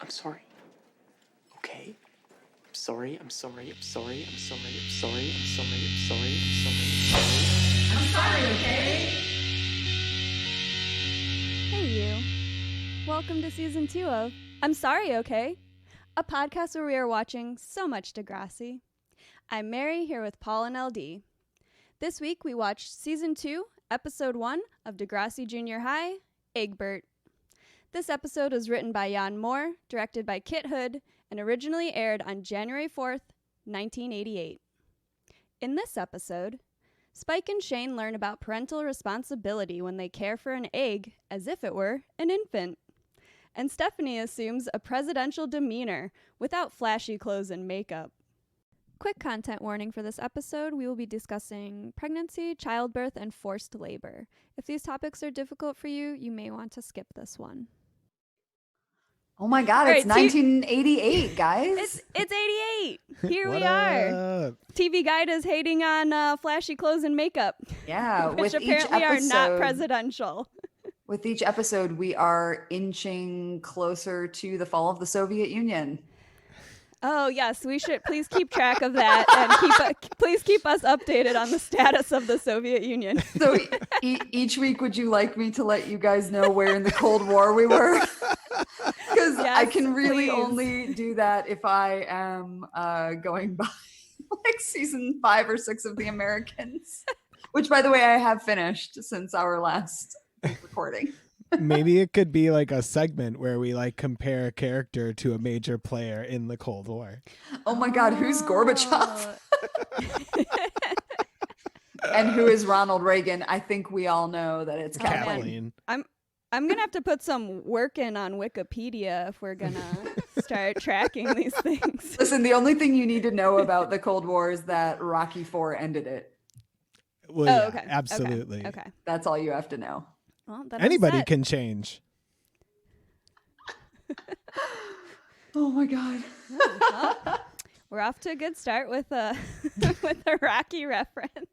I'm sorry. Okay? I'm sorry. I'm sorry. I'm sorry. I'm sorry. I'm sorry. I'm sorry. I'm sorry. I'm sorry. I'm sorry. I'm sorry, okay? Hey, you. Welcome to season 2 of I'm Sorry, Okay? A podcast where we are watching so much Degrassi. I'm Mary here with Paul and LD. This week we watched season 2, episode 1 of Degrassi Junior High, Eggbert. This episode was written by Jan Moore, directed by Kit Hood, and originally aired on January 4th, 1988. In this episode, Spike and Shane learn about parental responsibility when they care for an egg as if it were an infant. And Stephanie assumes a presidential demeanor without flashy clothes and makeup. Quick content warning for this episode, we will be discussing pregnancy, childbirth, and forced labor. If these topics are difficult for you, you may want to skip this one. Oh my God, it's 1988, guys. It's 88. Here we What are. up? TV Guide is hating on flashy clothes and makeup. Yeah, which with apparently each episode, are not presidential. With each episode, we are inching closer to the fall of the Soviet Union. Oh, yes, we should please keep track of that and please keep us updated on the status of the Soviet Union. So each week, would you like me to let you guys know where in the Cold War we were? Because Yes, I can really please. only do that if I am going by like season 5 or 6 of The Americans, which, by the way, I have finished since our last recording. Maybe it could be like a segment where we like compare a character to a major player in the Cold War. Oh my God, who's Gorbachev? And who is Ronald Reagan? I think we all know that it's Kathleen. I'm gonna have to put some work in on Wikipedia if we're gonna start tracking these things. Listen, the only thing you need to know about the Cold War is that Rocky IV ended it. Well, yeah, okay. absolutely. Okay. That's all you have to know. Well, then Anybody I'm set. can change. Oh my God. Well, we're off to a good start with a with a Rocky reference.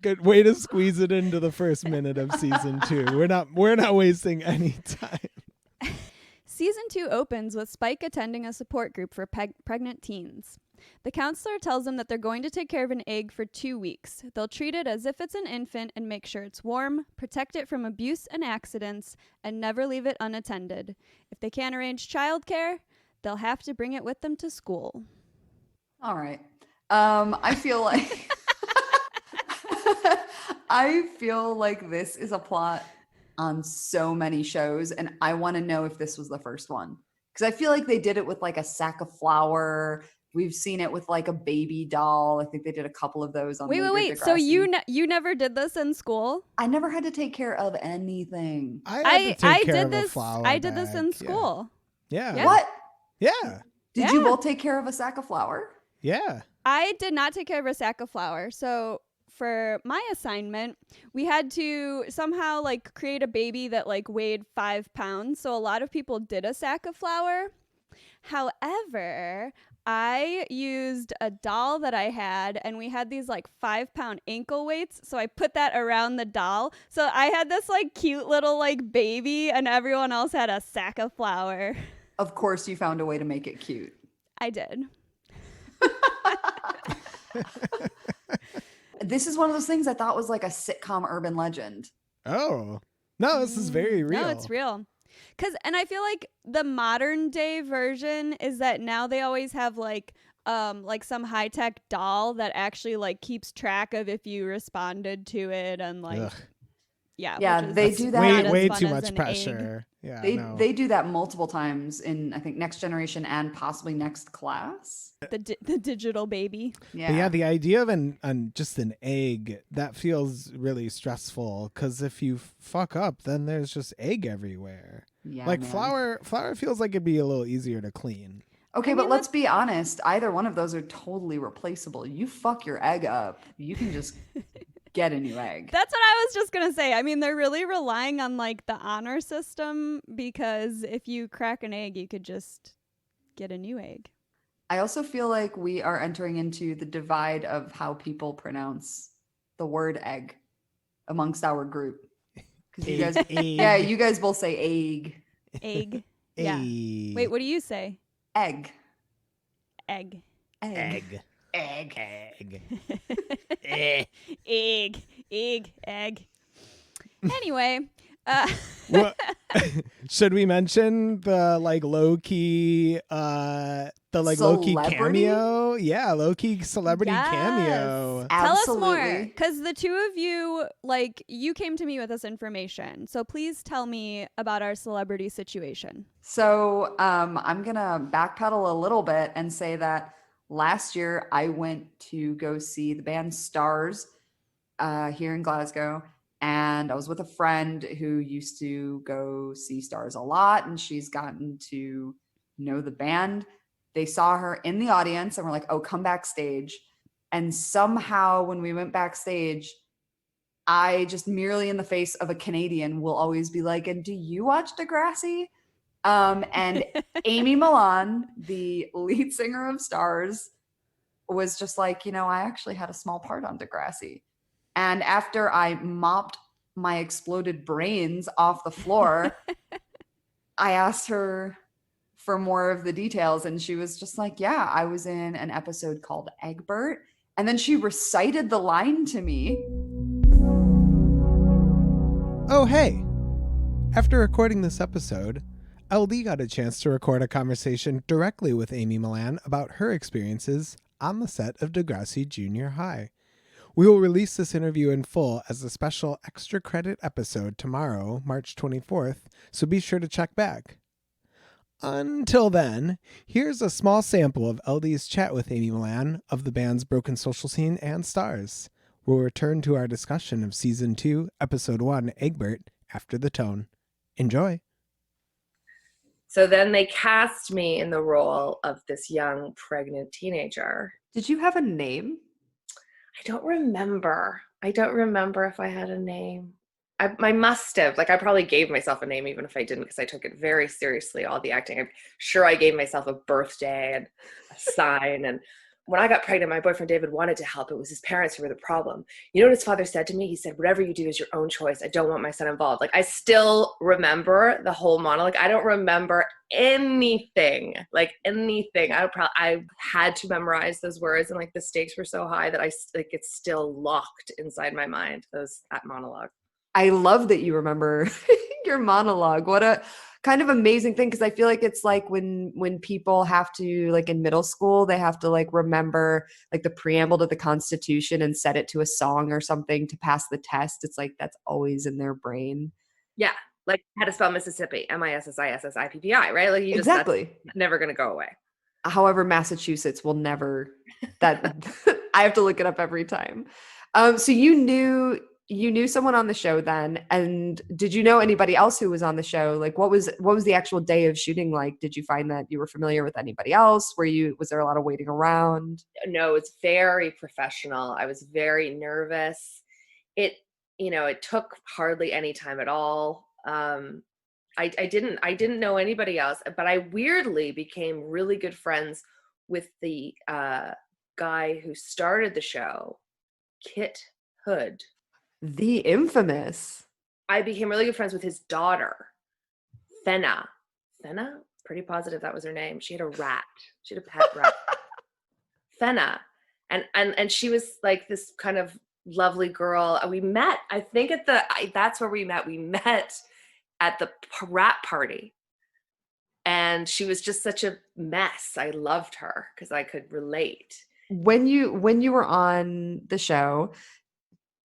Good way to squeeze it into the first minute of season 2. We're not wasting any time. Season 2 opens with Spike attending a support group for pregnant teens. The counselor tells them that they're going to take care of an egg for 2 weeks. They'll treat it as if it's an infant and make sure it's warm, protect it from abuse and accidents, and never leave it unattended. If they can't arrange childcare, they'll have to bring it with them to school. All right. I feel like I feel like this is a plot on so many shows, and I want to know if this was the first one. Because I feel like they did it with like a sack of flour. We've seen it with like a baby doll. I think they did a couple of those on Wait. So you never did this in school? I never had to take care of anything. I did this in school. Yeah. What? Yeah. Did you both take care of a sack of flour? Yeah. I did not take care of a sack of flour. So for my assignment, we had to somehow like create a baby that like weighed 5 pounds. So a lot of people did a sack of flour. However, I used a doll that I had, and we had these like 5-pound ankle weights. So I put that around the doll. So I had this like cute little like baby, and everyone else had a sack of flour. Of course, you found a way to make it cute. I did. This is one of those things I thought was like a sitcom urban legend. Oh. No, this is very real. No, it's real. And I feel like the modern day version is that now they always have like some high tech doll that actually like keeps track of if you responded to it and like Ugh. Yeah, they do that. Way too much pressure. Yeah, they do that multiple times in I think Next Generation and possibly Next Class. The digital baby. Yeah, But yeah, the idea of just an egg, that feels really stressful because if you fuck up, then there's just egg everywhere. Yeah, like man. flour feels like it'd be a little easier to clean. Okay, but let's be honest. Either one of those are totally replaceable. You fuck your egg up, you can just get a new egg. That's what I was just going to say. I mean, they're really relying on like the honor system because if you crack an egg, you could just get a new egg. I also feel like we are entering into the divide of how people pronounce the word egg amongst our group. Because you guys, Egg. yeah, you guys both say egg. Egg. Yeah. Hey. Wait, what do you say? Egg. Egg. Egg. Egg. Egg. Egg. Anyway, What should we mention the low key Celebrity? cameo? Yeah, low key celebrity Yes. cameo. Tell us more, Absolutely. because the two of you, you came to me with this information. So please tell me about our celebrity situation. So I'm gonna backpedal a little bit and say that last year I went to go see the band Stars here in Glasgow, and I was with a friend who used to go see Stars a lot, and she's gotten to know the band. They saw her in the audience and were like, "Oh, come backstage." And somehow when we went backstage, I just merely in the face of a Canadian will always be like, "And do you watch Degrassi?" And Amy Millan, the lead singer of Stars, was just like, I actually had a small part on Degrassi. And after I mopped my exploded brains off the floor, I asked her for more of the details. And she was just like, yeah, I was in an episode called Eggbert. And then she recited the line to me. Oh, hey. After recording this episode, LD got a chance to record a conversation directly with Amy Millan about her experiences on the set of Degrassi Junior High. We will release this interview in full as a special extra credit episode tomorrow, March 24th, so be sure to check back. Until then, here's a small sample of LD's chat with Amy Millan of the band's Broken Social Scene and Stars. We'll return to our discussion of Season 2, Episode 1, Eggbert, after the tone. Enjoy! So then they cast me in the role of this young pregnant teenager. Did you have a name? I don't remember if I had a name. I must have. I probably gave myself a name even if I didn't, because I took it very seriously, all the acting. I'm sure I gave myself a birthday and a sign. And when I got pregnant, my boyfriend David wanted to help. It was his parents who were the problem. You know what his father said to me? He said, whatever you do is your own choice. I don't want my son involved. I still remember the whole monologue. I don't remember anything. I had to memorize those words, and the stakes were so high that it's still locked inside my mind, that monologue. I love that you remember your monologue. What a kind of amazing thing, because I feel like it's like when people have to, in middle school, they have to remember the preamble to the Constitution and set it to a song or something to pass the test. It's that's always in their brain. Yeah, how to spell Mississippi, Mississippi, right? Exactly. That's never going to go away. However, Massachusetts will never. That I have to look it up every time. So you knew someone on the show then, and did you know anybody else who was on the show? What was the actual day of shooting like? Did you find that you were familiar with anybody else? Was there a lot of waiting around? No, it's very professional. I was very nervous. It took hardly any time at all. I didn't know anybody else, but I weirdly became really good friends with the guy who started the show, Kit Hood. The infamous. I became really good friends with his daughter, Fenna. Fenna? Pretty positive that was her name. She had a rat. She had a pet rat. Fenna. And she was this kind of lovely girl. We met, I think that's where we met. We met at the rat party. And she was just such a mess. I loved her because I could relate. When you were on the show,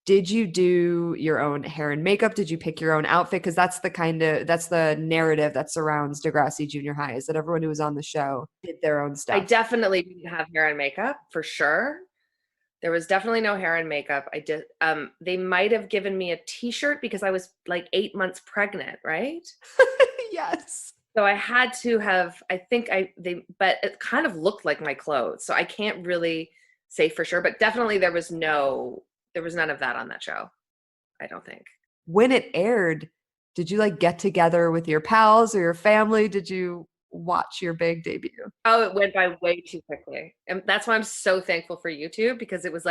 did you do your own hair and makeup? Did you pick your own outfit? Because that's the narrative that surrounds Degrassi Junior High, is that everyone who was on the show did their own stuff. I definitely didn't have hair and makeup, for sure. There was definitely no hair and makeup. I did. They might have given me a t-shirt because I was 8 months pregnant, right? Yes. So I had to have, but it kind of looked like my clothes. So I can't really say for sure, but definitely there was none of that on that show, I don't think. When it aired, did you get together with your pals or your family? Did you watch your big debut? Oh, it went by way too quickly. And that's why I'm so thankful for YouTube, because it was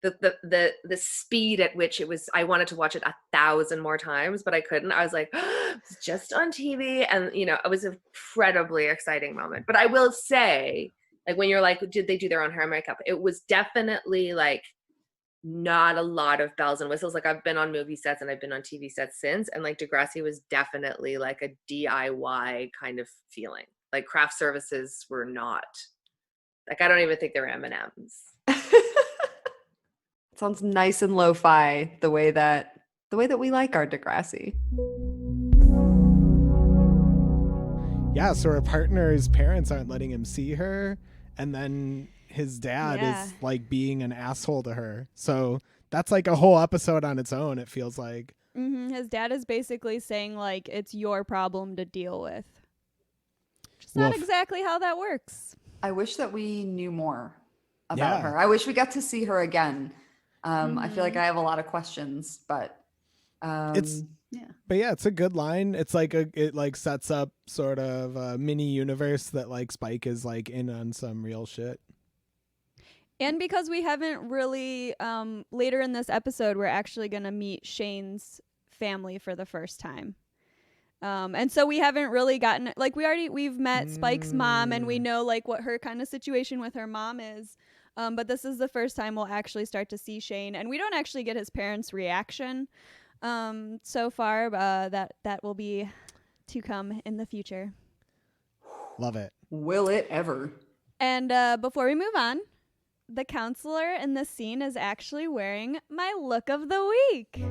the speed at which it was. I wanted to watch it 1,000 more times, but I couldn't. I was like, it's just on TV, and it was an incredibly exciting moment. But I will say, like, when you're like, did they do their own hair and makeup? It was definitely like not a lot of bells and whistles. Like, I've been on movie sets and I've been on TV sets since, and like Degrassi was definitely like a DIY kind of feeling. Like, craft services were not. Like, I don't even think they're M&Ms. Sounds nice and lo-fi, the way that we like our Degrassi. Yeah, so her partner's parents aren't letting him see her, and then his dad is like being an asshole to her. So that's like a whole episode on its own, it feels like. Mm-hmm. His dad is basically saying like it's your problem to deal with. It's not exactly how that works. I wish that we knew more about her. I wish we got to see her again. I feel like I have a lot of questions, but it's a good line. It's like it like sets up sort of a mini universe that like Spike is like in on some real shit. And because we haven't really later in this episode, we're actually going to meet Shane's family for the first time. And so we haven't really gotten like we've met Spike's mom, and we know like what her kind of situation with her mom is. But this is the first time we'll actually start to see Shane, and we don't actually get his parents' reaction so far. That will be to come in the future. Love it. Will it ever? And before we move on, the counselor in this scene is actually wearing my look of the week.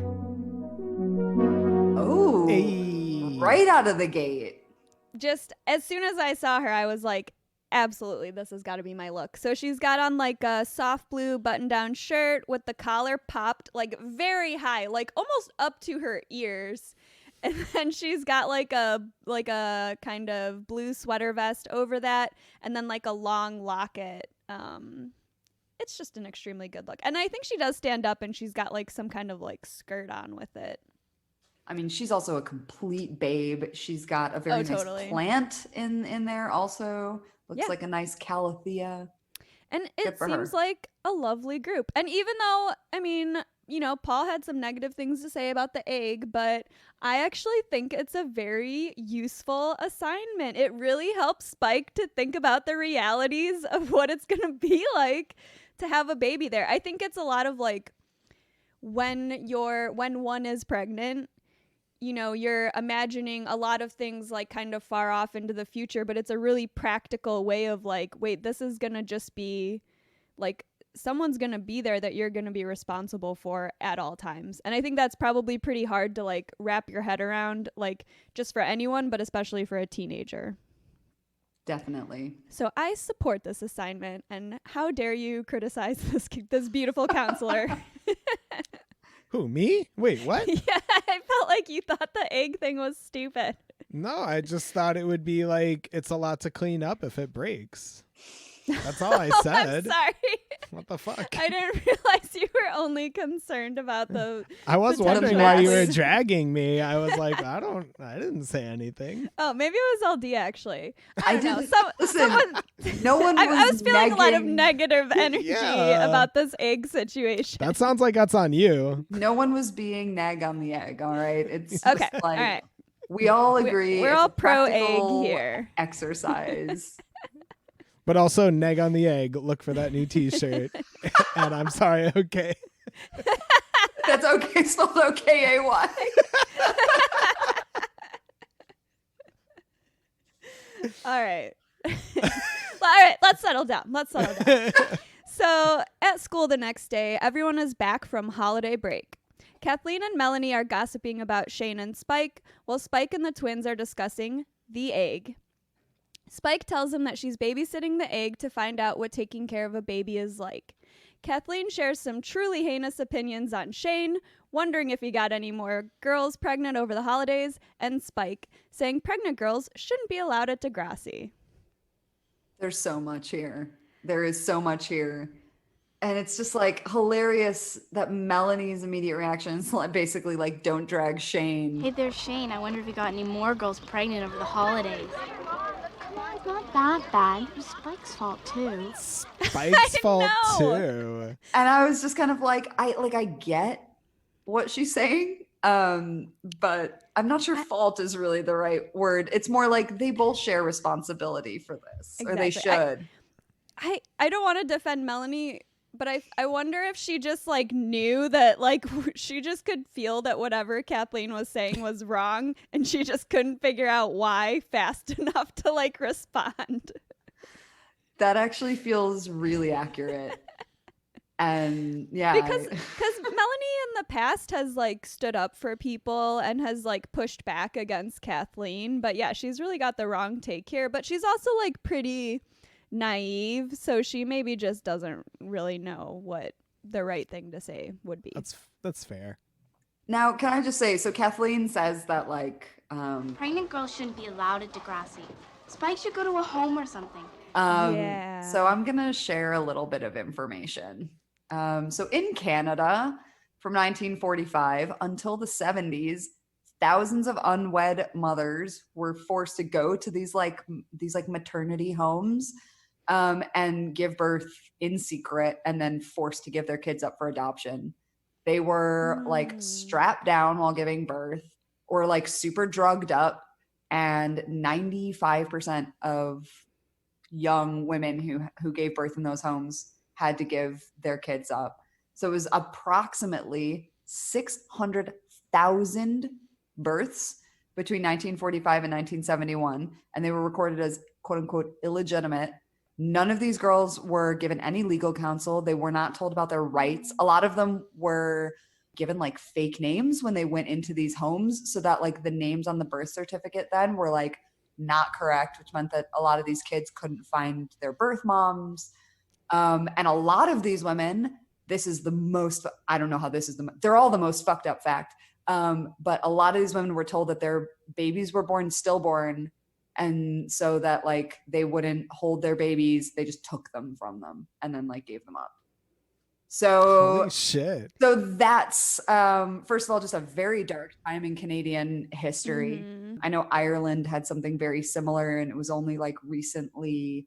Oh, hey. Right out of the gate. Just as soon as I saw her, I was like, absolutely, this has got to be my look. So she's got on like a soft blue button-down shirt with the collar popped like very high, like almost up to her ears. And then she's got like a kind of blue sweater vest over that, and then like a long locket. It's just an extremely good look. And I think she does stand up, and she's got like some kind of like skirt on with it. I mean, she's also a complete babe. She's got a very nice plant in there also. Looks like a nice calathea. And it seems like a lovely group. And even though, I mean, Paul had some negative things to say about the egg, but I actually think it's a very useful assignment. It really helps Spike to think about the realities of what it's going to be like to have a baby there. I think it's a lot of like when one is pregnant, you're imagining a lot of things like kind of far off into the future, but it's a really practical way of like, wait, this is going to just be like someone's going to be there that you're going to be responsible for at all times. And I think that's probably pretty hard to like wrap your head around, like just for anyone, but especially for a teenager. Definitely. So I support this assignment, and how dare you criticize this beautiful counselor? Who, me? Wait, what? Yeah, I felt like you thought the egg thing was stupid. No, I just thought it would be like, it's a lot to clean up if it breaks. That's all I said. I'm sorry. What the fuck? I didn't realize you were only concerned about the I was wondering why you were dragging me. I was like, I didn't say anything. Oh, maybe it was LD actually. I don't know. No one was I was feeling a lot of negative energy about this egg situation. That sounds like that's on you. No one was being nag on the egg, all right? It's okay. Like, all right. We all agree. We're all pro egg here. Exercise. But also, neg on the egg. Look for that new T-shirt. And I'm sorry, okay. That's okay, spelled O-K-A-Y. All right. All right, let's settle down. So, at school the next day, everyone is back from holiday break. Kathleen and Melanie are gossiping about Shane and Spike, while Spike and the twins are discussing the egg. Spike tells him that she's babysitting the egg to find out what taking care of a baby is like. Kathleen shares some truly heinous opinions on Shane, wondering if he got any more girls pregnant over the holidays, and Spike, saying pregnant girls shouldn't be allowed at Degrassi. There's so much here. There is so much here. And it's just like hilarious that Melanie's immediate reaction is basically like, don't drag Shane. Hey, there's Shane. I wonder if he got any more girls pregnant over the holidays. It's not that bad. It was Spike's fault, too. Spike's fault know. too. And I was just kind of like, I get what she's saying, but I'm not sure fault is really the right word. It's more like they both share responsibility for this, or they Exactly. should. I don't want to defend Melanie, but I wonder if she just like knew that like she just could feel that whatever Kathleen was saying was wrong, and she just couldn't figure out why fast enough to like respond. That actually feels really accurate. And yeah, because Melanie in the past has like stood up for people and has like pushed back against Kathleen, but yeah, she's really got the wrong take here. But she's also like pretty naive, so she maybe just doesn't really know what the right thing to say would be. That's fair. Now, can I just say, so Kathleen says that like Pregnant girls shouldn't be allowed at Degrassi. Spike should go to a home or something. Yeah. So I'm gonna share a little bit of information. So in Canada, from 1945 until the 70s, thousands of unwed mothers were forced to go to these maternity homes and give birth in secret, and then forced to give their kids up for adoption. They were like strapped down while giving birth, or like super drugged up, and 95% of young women who gave birth in those homes had to give their kids up. So it was approximately 600,000 births between 1945 and 1971, and they were recorded as quote unquote illegitimate. None of these girls were given any legal counsel. They were not told about their rights. A lot of them were given like fake names when they went into these homes, so that like the names on the birth certificate then were like not correct, which meant that a lot of these kids couldn't find their birth moms. And a lot of these women, this is the most, I don't know how this is they're all the most fucked up fact. But a lot of these women were told that their babies were born stillborn. And so that like they wouldn't hold their babies, they just took them from them and then like gave them up. So Holy shit. So that's first of all just a very dark time in Canadian history. Mhm. I know Ireland had something very similar, and it was only like recently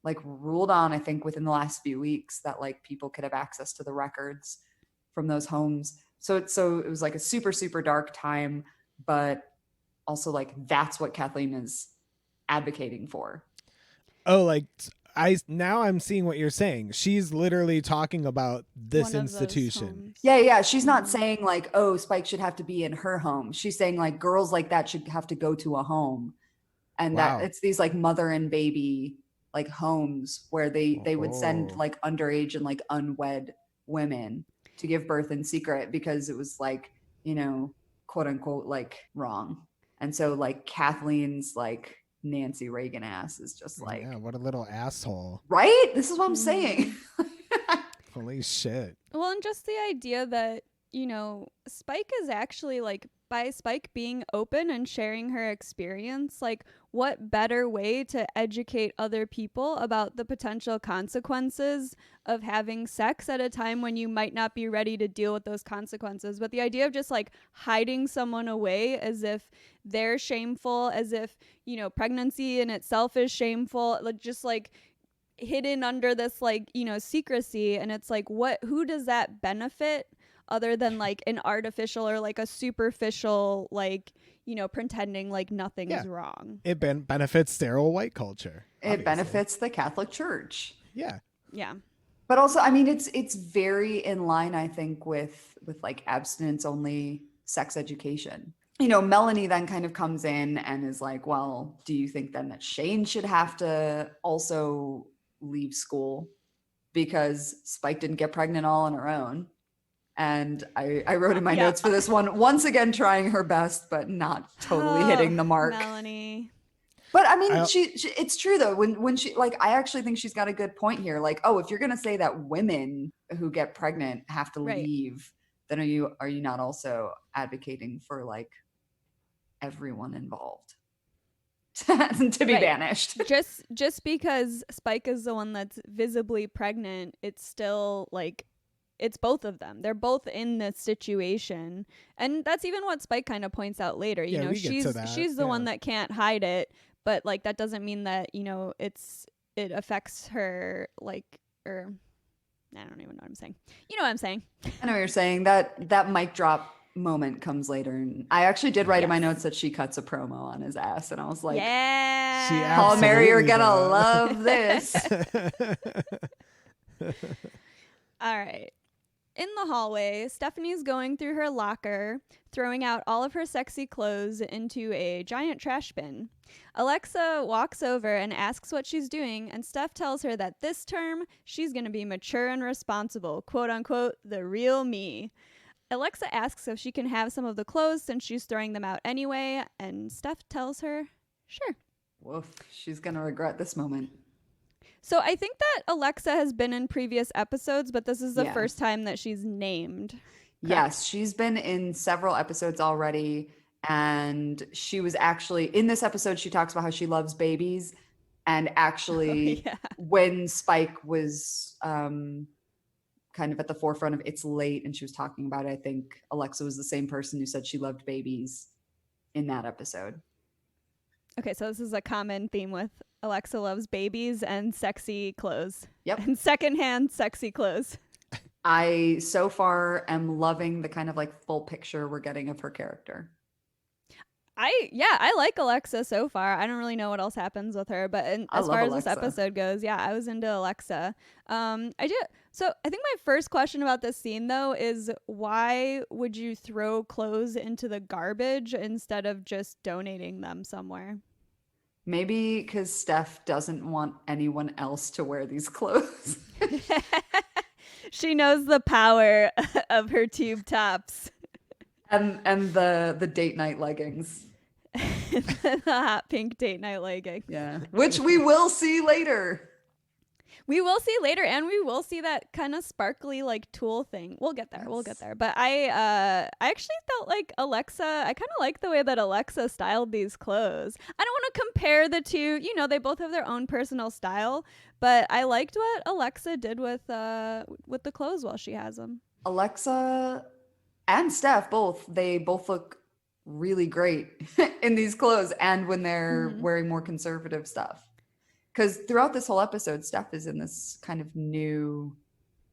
like ruled on, I think within the last few weeks, that like people could have access to the records from those homes. So it was like a super, super dark time, but also like that's what Kathleen is advocating for. Oh, like I'm seeing what you're saying. She's literally talking about this One of those institution. homes. Yeah. She's not saying like, oh, Spike should have to be in her home. She's saying like girls like that should have to go to a home. And Wow. that it's these like mother and baby like homes where they would send like underage and like unwed women to give birth in secret, because it was like, you know, quote unquote like wrong. And so like Kathleen's like Nancy Reagan ass is just like, Yeah, what a little asshole. right? This is what I'm saying. Holy shit. Well, and just the idea that, you know, Spike is actually like, by Spike being open and sharing her experience, like what better way to educate other people about the potential consequences of having sex at a time when you might not be ready to deal with those consequences. But the idea of just like hiding someone away as if they're shameful, as if, you know, pregnancy in itself is shameful, like just like hidden under this like, you know, secrecy. And it's like, who does that benefit other than like an artificial or like a superficial, like, you know, pretending like nothing is wrong. It benefits sterile white culture. It benefits the Catholic Church. Yeah. Yeah. But also, I mean, it's very in line, I think, with like abstinence only sex education. You know, Melanie then kind of comes in and is like, well, do you think then that Shane should have to also leave school because Spike didn't get pregnant all on her own? And I wrote in my notes for this one, once again, trying her best, but not totally hitting the mark. Melanie. But I mean, she it's true though. When she, like, I actually think she's got a good point here. Like, oh, if you're going to say that women who get pregnant have to leave, then are you not also advocating for like everyone involved to be banished? Just because Spike is the one that's visibly pregnant, it's still like, it's both of them. They're both in this situation. And that's even what Spike kind of points out later. You know, she's the one that can't hide it, but like that doesn't mean that, it affects her, like, or I don't even know what I'm saying. You know what I'm saying? I know what you're saying. That mic drop moment comes later. And I actually did write in my notes that she cuts a promo on his ass. And I was like, yeah. Paul and Mary are absolutely gonna does. love this. All right. In the hallway, Stephanie's going through her locker, throwing out all of her sexy clothes into a giant trash bin. Alexa walks over and asks what she's doing, and Steph tells her that this term, she's going to be mature and responsible, quote unquote, the real me. Alexa asks if she can have some of the clothes since she's throwing them out anyway, and Steph tells her, sure. Woof, she's gonna regret this moment. So I think that Alexa has been in previous episodes, but this is the Yeah. first time that she's named. Yes, she's been in several episodes already. And she was actually in this episode, she talks about how she loves babies. And actually, Yeah. when Spike was kind of at the forefront of It's Late and she was talking about it, I think Alexa was the same person who said she loved babies in that episode. Okay, so this is a common theme with Alexa loves babies and sexy clothes. Yep. And secondhand sexy clothes. I so far am loving the kind of like full picture we're getting of her character. I like Alexa so far. I don't really know what else happens with her, but as far as Alexa. this episode goes, yeah, I was into Alexa. I do. So I think my first question about this scene though is why would you throw clothes into the garbage instead of just donating them somewhere? Maybe because Steph doesn't want anyone else to wear these clothes. She knows the power of her tube tops. and the date night leggings. The hot pink date night legging. Yeah. Which we will see later. We will see later, and we will see that kind of sparkly like tulle thing. We'll get there. Yes. We'll get there. But I actually felt like Alexa. I kind of like the way that Alexa styled these clothes. I don't want to compare the two. They both have their own personal style, but I liked what Alexa did with the clothes while she has them. Alexa and Steph they both look really great in these clothes and when they're wearing more conservative stuff. Because throughout this whole episode, Steph is in this kind of new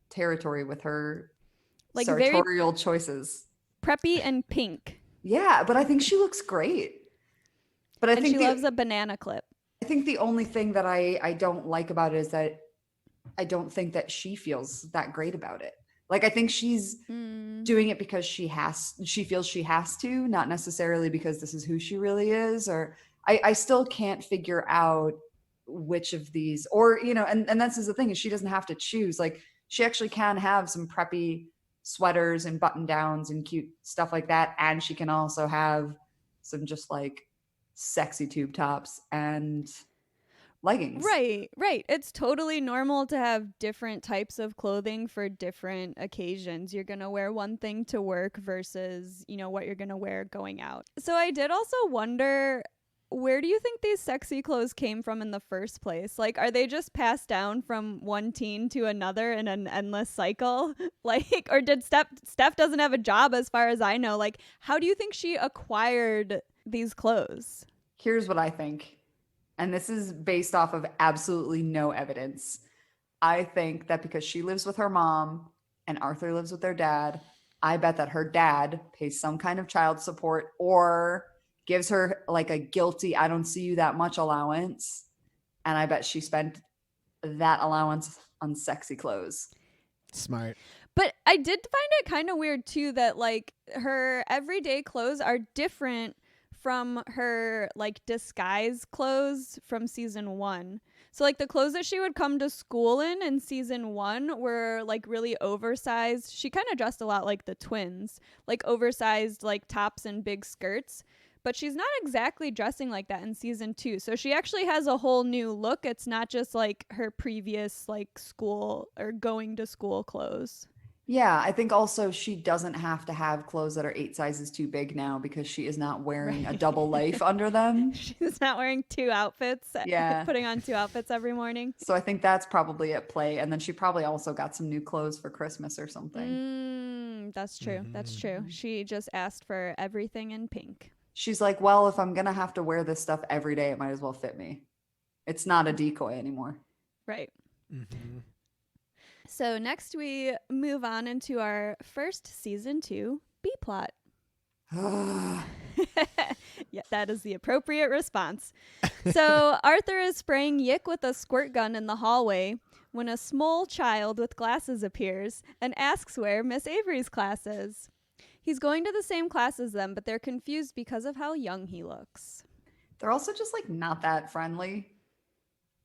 territory with her Like sartorial choices. Preppy and pink. Yeah, but I think she looks great. But I And think she loves a banana clip. I think the only thing that I don't like about it is that I don't think that she feels that great about it. Like, I think she's doing it because she feels she has to, not necessarily because this is who she really is. Or I still can't figure out which of these, or, and that's the thing is she doesn't have to choose. Like, she actually can have some preppy sweaters and button downs and cute stuff like that. And she can also have some just like sexy tube tops and leggings. Right. It's totally normal to have different types of clothing for different occasions. You're going to wear one thing to work versus, what you're going to wear going out. So I did also wonder, where do you think these sexy clothes came from in the first place? Like, are they just passed down from one teen to another in an endless cycle? Like, or did Steph doesn't have a job as far as I know. Like, how do you think she acquired these clothes? Here's what I think. And this is based off of absolutely no evidence. I think that because she lives with her mom and Arthur lives with their dad, I bet that her dad pays some kind of child support or gives her like a guilty, I don't see you that much allowance. And I bet she spent that allowance on sexy clothes. Smart. But I did find it kind of weird too that like her everyday clothes are different from her like disguise clothes from season 1. So like the clothes that she would come to school in season 1 were like really oversized. She kind of dressed a lot like the twins, like oversized like tops and big skirts. But she's not exactly dressing like that in season 2. So she actually has a whole new look. It's not just like her previous like school or going to school clothes. Yeah, I think also she doesn't have to have clothes that are 8 sizes too big now because she is not wearing a double life under them. She's not wearing 2 outfits. Yeah. Putting on 2 outfits every morning. So I think that's probably at play. And then she probably also got some new clothes for Christmas or something. That's true. That's true. She just asked for everything in pink. she's like, well, if I'm going to have to wear this stuff every day, it might as well fit me. It's not a decoy anymore. Right. Mm-hmm. So next we move on into our first season 2 B plot. Yeah, that is the appropriate response. So Arthur is spraying Yick with a squirt gun in the hallway when a small child with glasses appears and asks where Miss Avery's class is. He's going to the same class as them, but they're confused because of how young he looks. They're also just like not that friendly.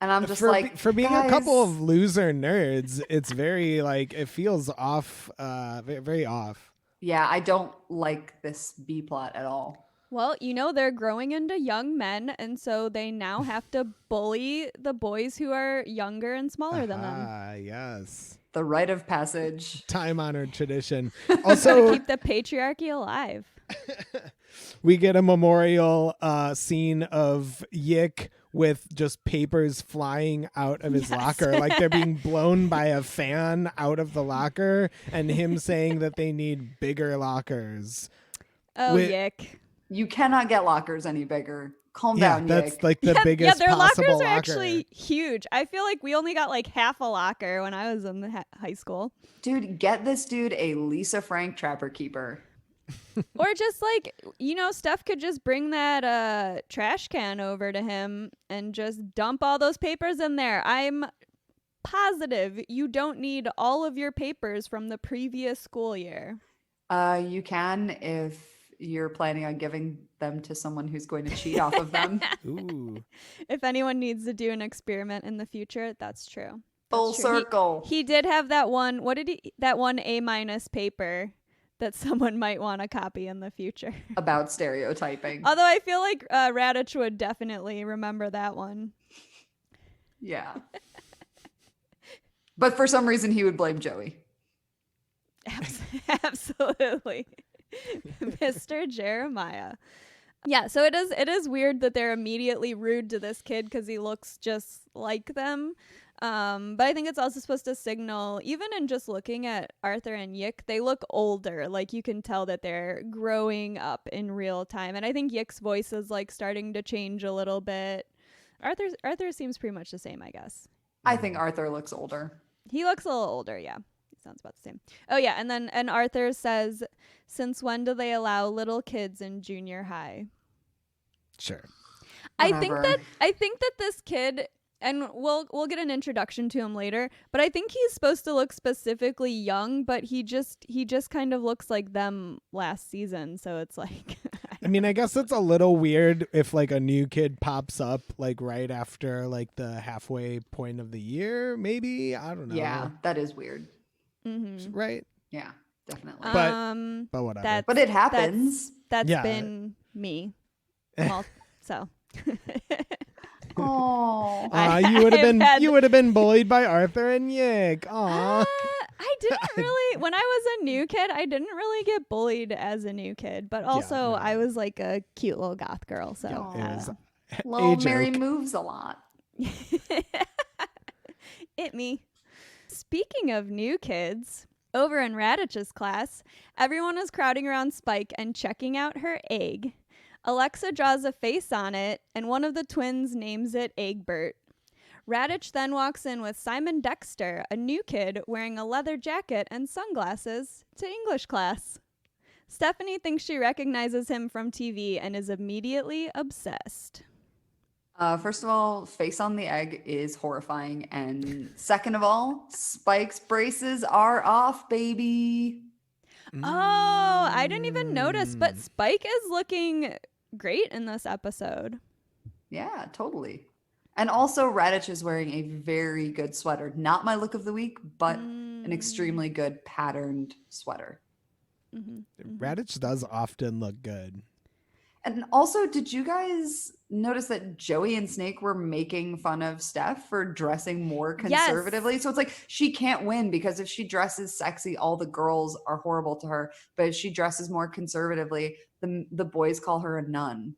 And I'm just for being a couple guys, of loser nerds, it's very like it feels off, very off. yeah, I don't like this B plot at all. Well, they're growing into young men, and so they now have to bully the boys who are younger and smaller than them. Ah, yes. The rite of passage. Time-honored tradition. To Also, keep the patriarchy alive. we get a memorial scene of Yick with just papers flying out of his locker, like they're being blown by a fan out of the locker, and him saying that they need bigger lockers. Oh, Yick. You cannot get lockers any bigger. Calm Yeah, down, that's Yick. like the biggest their possible lockers are locker. actually huge. I feel like we only got like half a locker when I was in the high school. Dude, get this dude a Lisa Frank Trapper Keeper. Or just like, Steph could just bring that trash can over to him and just dump all those papers in there. I'm positive you don't need all of your papers from the previous school year. You can if you're planning on giving them to someone who's going to cheat off of them. Ooh. If anyone needs to do an experiment in the future, that's true. Full That's true. circle. He did have that one, that one A- paper that someone might want to copy in the future. About stereotyping. Although I feel like Radich would definitely remember that one. Yeah. But for some reason, he would blame Joey. Absolutely. Mr. Jeremiah. Yeah, so it is weird that they're immediately rude to this kid because he looks just like them. But I think it's also supposed to signal, even in just looking at Arthur and Yick, they look older. Like you can tell that they're growing up in real time. And I think Yick's voice is like starting to change a little bit. Arthur seems pretty much the same, I guess. I think Arthur looks older. He looks a little older, yeah. He sounds about the same. Oh yeah, and Arthur says, "Since when do they allow little kids in junior high?" Sure. I think Whatever. that this kid, and we'll get an introduction to him later, but I think he's supposed to look specifically young, but he just kind of looks like them last season, so it's like I mean, I guess it's a little weird if like a new kid pops up like right after like the halfway point of the year, maybe. I don't know. Yeah, that is weird. Mhm. Right. Yeah, definitely. But whatever. That's- but it happens. That's Yeah. been me. So Oh. You would have I've had- been bullied by Arthur and Yick. Aw. I didn't really, when I was a new kid, I didn't really get bullied as a new kid, but also no. I was like a cute little goth girl, so Yeah, I It don't was know. Little a Mary joke. moves a lot. It me. Speaking of new kids, over in Radich's class, everyone is crowding around Spike and checking out her egg. Alexa draws a face on it, and one of the twins names it Eggbert. Radich then walks in with Simon Dexter, a new kid wearing a leather jacket and sunglasses, to English class. Stephanie thinks she recognizes him from TV and is immediately obsessed. First of all, face on the egg is horrifying. And second of all, Spike's braces are off, baby. Oh, I didn't even notice, Mm. but Spike is looking great in this episode. Yeah, totally. And also, Radich is wearing a very good sweater. Not my look of the week, but an extremely good patterned sweater. Radich does often look good. And also, did you guys notice that Joey and Snake were making fun of Steph for dressing more Yes. conservatively? So it's like she can't win because if she dresses sexy, all the girls are horrible to her. But if she dresses more conservatively, the boys call her a nun.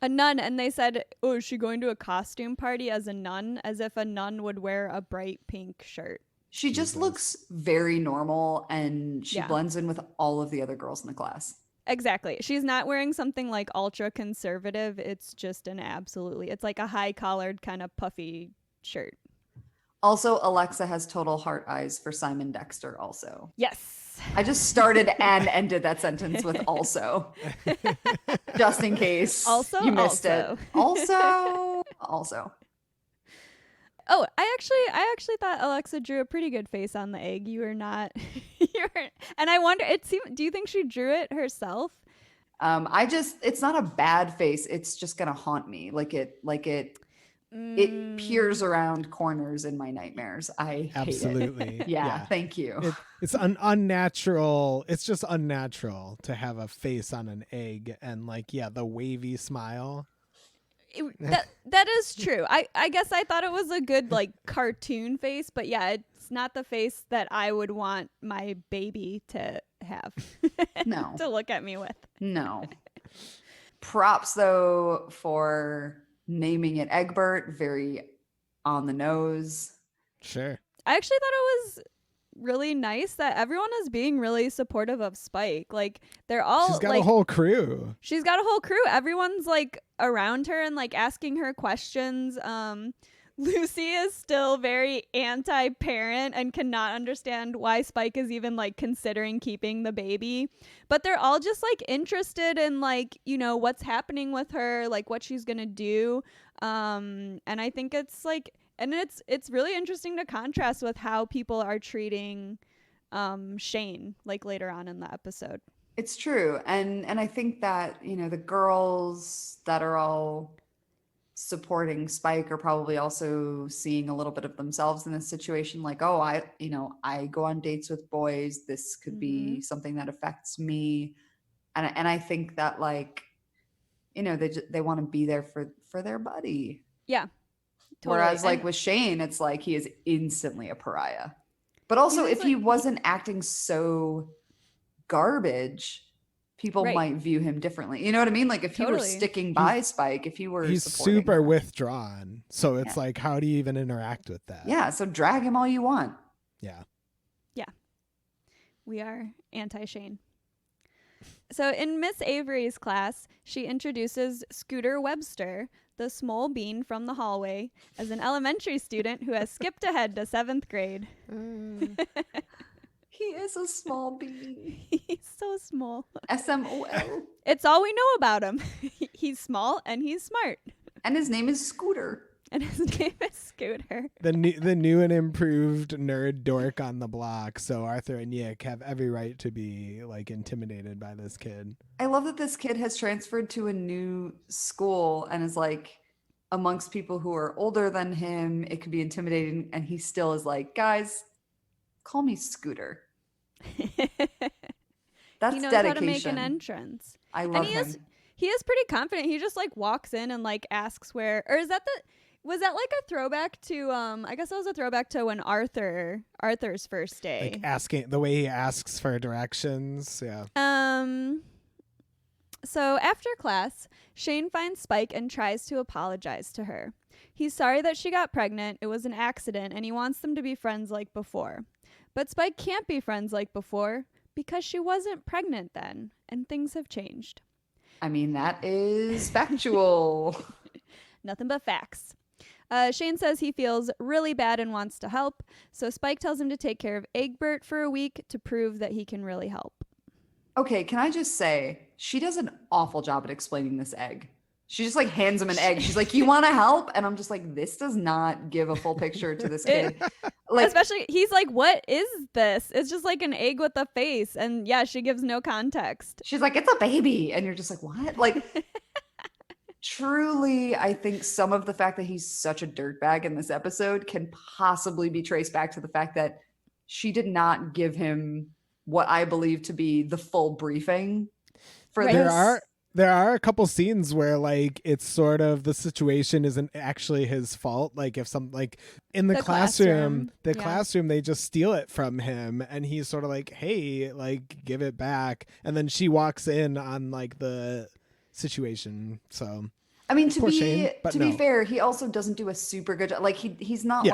A nun, and they said, "Oh, is she going to a costume party as a nun?" As if a nun would wear a bright pink shirt. She just Jesus. looks very normal and she Yeah. blends in with all of the other girls in the class. Exactly. She's not wearing something like ultra conservative. It's just it's like a high collared kind of puffy shirt. Also, Alexa has total heart eyes for Simon Dexter also. Yes. I just started and ended that sentence with also. Just in case you missed it. Also. Oh, I actually thought Alexa drew a pretty good face on the egg. You were not. And I wonder. Do you think she drew it herself? It's not a bad face. It's just gonna haunt me. It peers around corners in my nightmares. I absolutely hate it. Yeah, thank you. It's unnatural. It's just unnatural to have a face on an egg and the wavy smile. That is true. I guess I thought it was a good cartoon face, but yeah, it's not the face that I would want my baby to have. No. To look at me with. No. Props though for naming it Eggbert, very on the nose. Sure. I actually thought it was really nice that everyone is being really supportive of Spike. They're all she's got a whole crew. She's got a whole crew. Everyone's around her and asking her questions. Lucy is still very anti-parent and cannot understand why Spike is even considering keeping the baby. But they're all just interested in what's happening with her, what she's gonna do. And I think it's and it's really interesting to contrast with how people are treating Shane later on in the episode. It's true. And I think that, the girls that are all supporting Spike are probably also seeing a little bit of themselves in this situation. I go on dates with boys. This could be something that affects me. And I think that they want to be there for their buddy. Yeah. Totally. Whereas with Shane, it's he is instantly a pariah. But also if he wasn't acting so garbage, people might view him differently. You know what I mean? If he were sticking by Spike, if he were he's super him. Withdrawn. So it's how do you even interact with that? Yeah. So drag him all you want. Yeah. Yeah. We are anti-Shane. So in Miss Avery's class, she introduces Scooter Webster, the small bean from the hallway, as an elementary student who has skipped ahead to 7th grade. He is a small bean. He's so small. SMOL. It's all we know about him. He's small and he's smart. And his name is Scooter. And his name is Scooter. The new and improved nerd dork on the block. So Arthur and Yick have every right to be intimidated by this kid. I love that this kid has transferred to a new school and is amongst people who are older than him. It could be intimidating. And he still is guys, call me Scooter. That's he knows dedication. How to make an entrance. I love him. He is pretty confident. He just walks in and asks where, or was that a throwback to I guess that was a throwback to when Arthur's first day. Asking the way he asks for directions. Yeah. So after class, Shane finds Spike and tries to apologize to her. He's sorry that she got pregnant. It was an accident and he wants them to be friends like before. But Spike can't be friends like before because she wasn't pregnant then and things have changed. I mean, that is factual. Nothing but facts. Shane says he feels really bad and wants to help, so Spike tells him to take care of Eggbert for a week to prove that he can really help. Okay, can I just say, she does an awful job at explaining this egg. She just hands him an egg. She's like, you want to help? And I'm just this does not give a full picture to this kid. Especially, he's what is this? It's just an egg with a face. And yeah, she gives no context. She's like, it's a baby. And you're just what? Truly, I think some of the fact that he's such a dirtbag in this episode can possibly be traced back to the fact that she did not give him what I believe to be the full briefing for this. There are a couple scenes where it's sort of the situation isn't actually his fault. If in the classroom, classroom, they just steal it from him and he's sort of hey, give it back. And then she walks in on the situation. So I mean, to be fair, he also doesn't do a super good job. He's not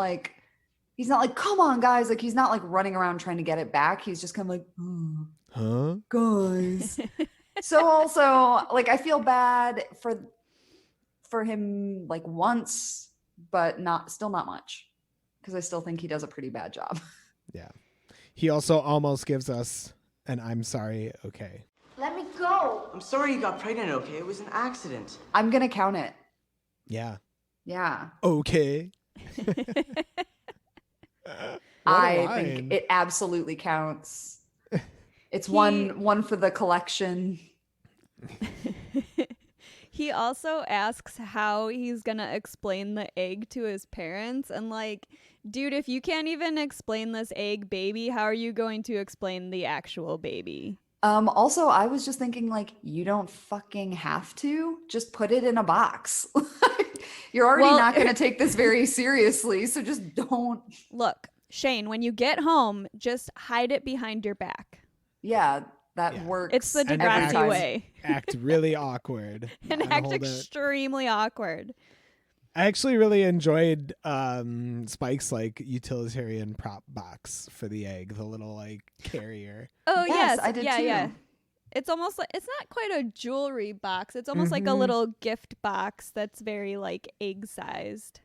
he's not come on guys, he's not running around trying to get it back. He's just kind of huh, guys. So also, like, I feel bad for him like once, but still not much, because I still think he does a pretty bad job. Yeah. He also almost gives us an I'm sorry, okay. Let me go. I'm sorry you got pregnant, okay? It was an accident. I'm gonna count it. Yeah. Yeah. Okay. I think it absolutely counts. It's one for the collection. He also asks how he's gonna explain the egg to his parents, and like, dude, if you can't even explain this egg baby, how are you going to explain the actual baby? Also, I was just thinking, like, you don't fucking have to. Just put it in a box. You're already not going to take this very seriously, so just don't. Look, Shane, when you get home, just hide it behind your back. Yeah, that works. It's the Degrassi way. Act really awkward. And act extremely awkward. I actually really enjoyed Spike's like utilitarian prop box for the egg, the little like carrier. Oh yes, I did too. Yeah. It's almost like, it's not quite a jewelry box. It's almost like a little gift box that's very like egg sized.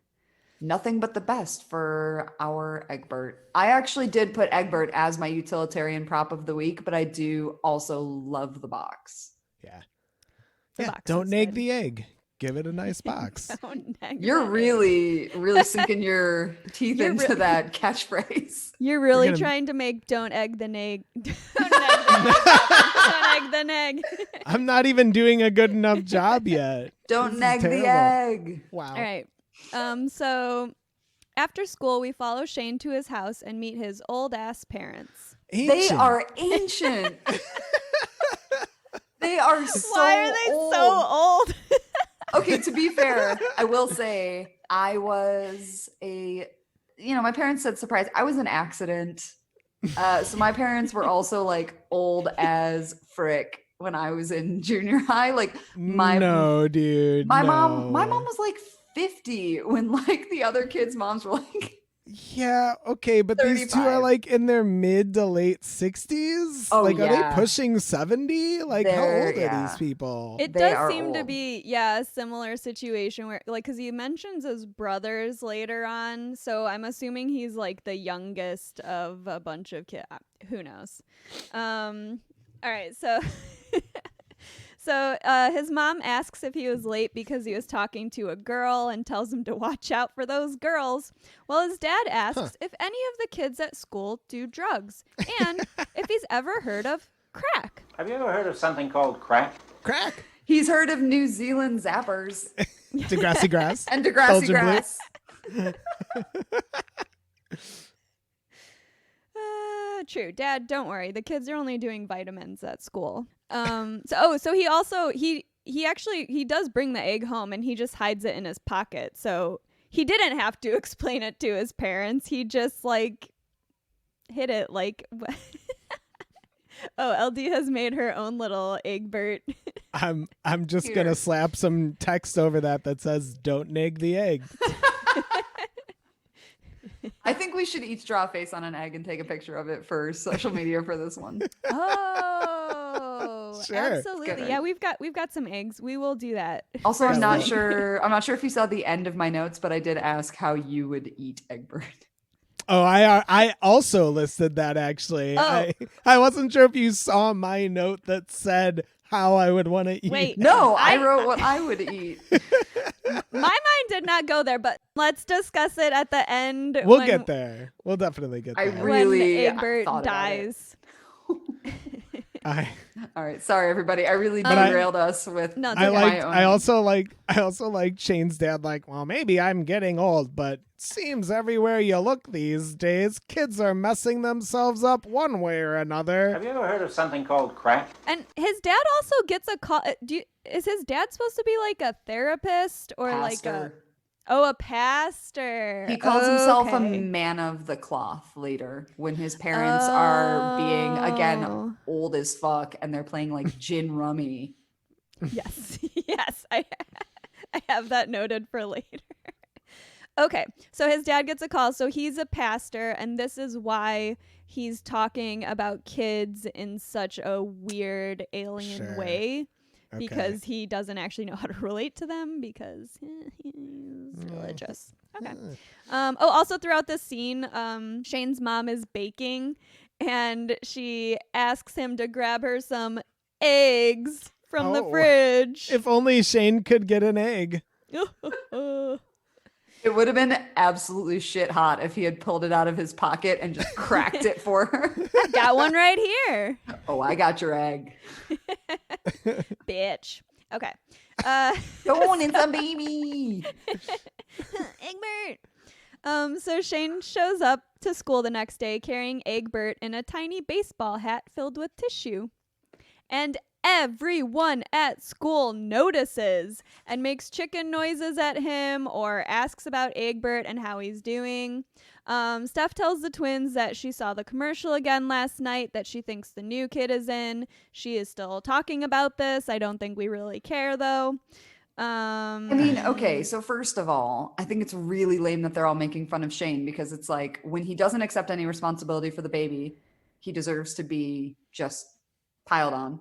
Nothing but the best for our Eggbert. I actually did put Eggbert as my utilitarian prop of the week, but I do also love the box. Yeah. Box Don't is nag good. the egg. Give it a nice box. You're really sinking your teeth into that catchphrase. You're really trying to make don't egg the neg. Don't egg the neg. I'm not even doing a good enough job yet. Don't This nag is the terrible. egg. Wow. All right. So after school, we follow Shane to his house and meet his old ass parents. They are ancient. They are so Why are they old. so old? Okay, to be fair, I will say I was my parents said surprise. I was an accident. So my parents were also like old as frick when I was in junior high. Like my mom was like 50 when like the other kids' moms were like, yeah, okay, but these two are 35. like in their mid to late 60s. Oh, like, are yeah. they pushing 70? Like, how They're- old are yeah. these people? It They does are seem to old. be, a similar situation where, like, because he mentions his brothers later on. So I'm assuming he's like the youngest of a bunch of kids. Who knows? All right, so. So his mom asks if he was late because he was talking to a girl and tells him to watch out for those girls. Well, his dad asks if any of the kids at school do drugs and if he's ever heard of crack. Have you ever heard of something called crack? Crack. he's heard of New Zealand zappers Degrassi grass. and Degrassi Belgian blue. grass. True. Dad, don't worry. The kids are only doing vitamins at school. So he also he does bring the egg home and he just hides it in his pocket. So he didn't have to explain it to his parents. He just like hid it like Oh, LD has made her own little Eggbert. I'm just Here. gonna slap some text over that says "Don't nag the egg." I think we should each draw a face on an egg and take a picture of it for social media for this one. Oh, Sure. absolutely. Good. Yeah, we've got some eggs. We will do that. Also, I'm not Definitely. sure if you saw the end of my notes, but I did ask how you would eat Eggbert. Oh, I also listed that actually. Oh. I wasn't sure if you saw my note that said how I would want to eat. Wait. No, I wrote what I would eat. My mind did not go there, but let's discuss it at the end. We'll when- get there. We'll definitely get I there. really when Eggbert thought about it. dies. All right, sorry everybody. I really But I- derailed us with No, it's I okay. like. own- I also like Shane's dad. Like, well, maybe I'm getting old, but seems everywhere you look these days, kids are messing themselves up one way or another. Have you ever heard of something called crack? And his dad also gets a call. Is his dad supposed to be like a therapist or pastor. a pastor? He calls himself a Okay. man of the cloth later when his parents are being again old as fuck and they're playing like gin rummy. Yes, yes, I have that noted for later. Okay, so his dad gets a call. So he's a pastor, and this is why he's talking about kids in such a weird alien way, because he doesn't actually know how to relate to them because he's religious. Okay. Also throughout this scene, Shane's mom is baking, and she asks him to grab her some eggs from the fridge. If only Shane could get an egg. It would have been absolutely shit hot if he had pulled it out of his pocket and just cracked it for her. I got one right here. Oh, I got your egg. Bitch. Okay. Go on, it's a baby. Eggbert. So Shane shows up to school the next day carrying Eggbert in a tiny baseball hat filled with tissue. And everyone at school notices and makes chicken noises at him or asks about Eggbert and how he's doing. Steph tells the twins that she saw the commercial again last night, that she thinks the new kid is in. She is still talking about this. I don't think we really care, though. I mean, okay, so first of all, I think it's really lame that they're all making fun of Shane, because it's like when he doesn't accept any responsibility for the baby, he deserves to be just piled on.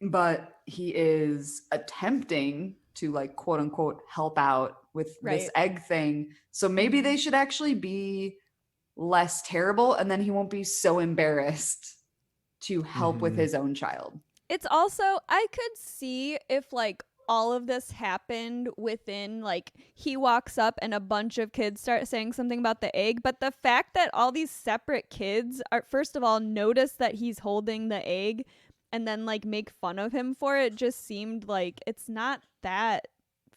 But he is attempting to, like, quote unquote, help out with this egg thing. So maybe they should actually be less terrible, and then he won't be so embarrassed to help with his own child. It's also, I could see if, like, all of this happened within, like, he walks up and a bunch of kids start saying something about the egg. But the fact that all these separate kids are, first of all, notice that he's holding the egg and then, like, make fun of him for it just seemed like it's not that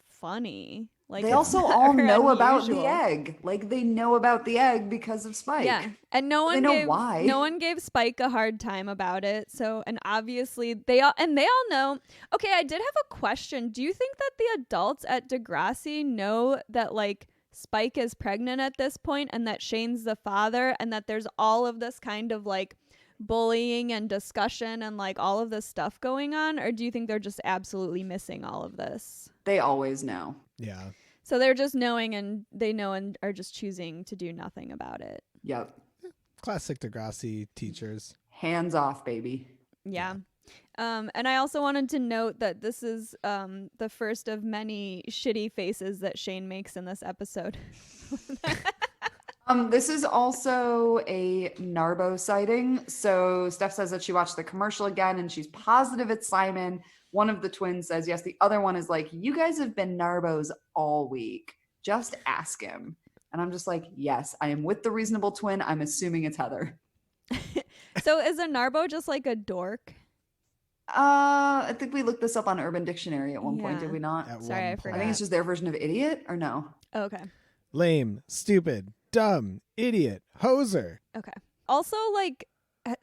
funny. Like, they also all know about the egg. Like, they know about the egg because of Spike. Yeah, and no one why. No one gave Spike a hard time about it. So, and obviously they all know. Okay, I did have a question. Do you think that the adults at Degrassi know that, like, Spike is pregnant at this point and that Shane's the father, and that there's all of this kind of, like, bullying and discussion and, like, all of this stuff going on? Or do you think they're just absolutely missing all of this? They always know. Yeah. So they're just knowing, and they know and are just choosing to do nothing about it. Yep. Classic Degrassi teachers. Hands off, baby. Yeah. And I also wanted to note that this is the first of many shitty faces that Shane makes in this episode. This is also a Narbo sighting. So Steph says that she watched the commercial again and she's positive it's Simon. One of the twins says yes. The other one is like, you guys have been Narbos all week. Just ask him. And I'm just like, yes, I am with the reasonable twin. I'm assuming it's Heather. So is a Narbo just like a dork? I think we looked this up on Urban Dictionary at one point, did we not? Sorry, I forgot. I think it's just their version of idiot, or no? Oh, okay. Lame, stupid, dumb, idiot, hoser. Okay. Also, like,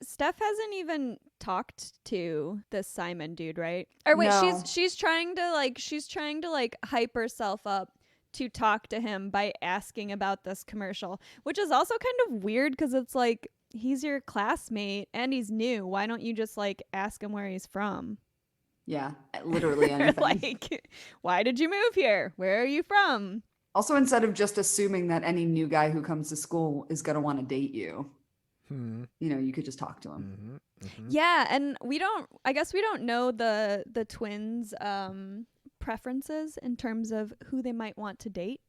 Steph hasn't even talked to this Simon dude, right? Or wait, No. she's trying to like hype herself up to talk to him by asking about this commercial, which is also kind of weird because it's like, he's your classmate and he's new. Why don't you just, like, ask him where he's from? Yeah, literally anything. Like, why did you move here? Where are you from? Also, instead of just assuming that any new guy who comes to school is going to want to date you, you know, you could just talk to him. Yeah, and I guess we don't know the twins' preferences in terms of who they might want to date.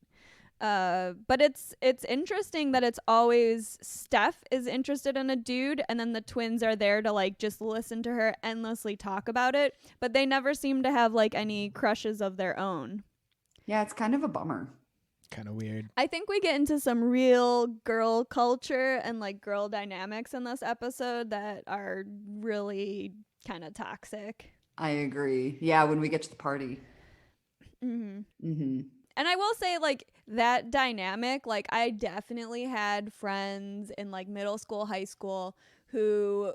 But it's interesting that it's always Steph is interested in a dude, and then the twins are there to, like, just listen to her endlessly talk about it, but they never seem to have, like, any crushes of their own. Yeah, it's kind of a bummer. Kind of weird. I think we get into some real girl culture and, like, girl dynamics in this episode that are really kind of toxic. I agree. Yeah, when we get to the party. And I will say, like, that dynamic, like, I definitely had friends in, like, middle school, high school who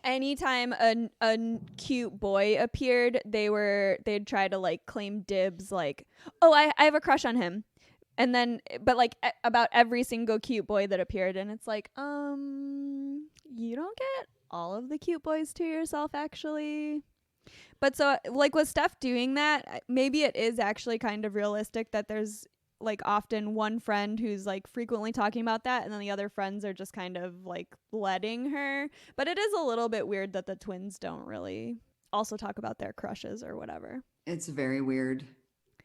anytime a cute boy appeared, they'd try to, like, claim dibs, like, oh, I have a crush on him. And then, but, like, about every single cute boy that appeared. And it's like, you don't get all of the cute boys to yourself, actually. But so, like, with Steph doing that, maybe it is actually kind of realistic that there's like often one friend who's like frequently talking about that, and then the other friends are just kind of like letting her. But it is a little bit weird that the twins don't really also talk about their crushes or whatever. It's very weird.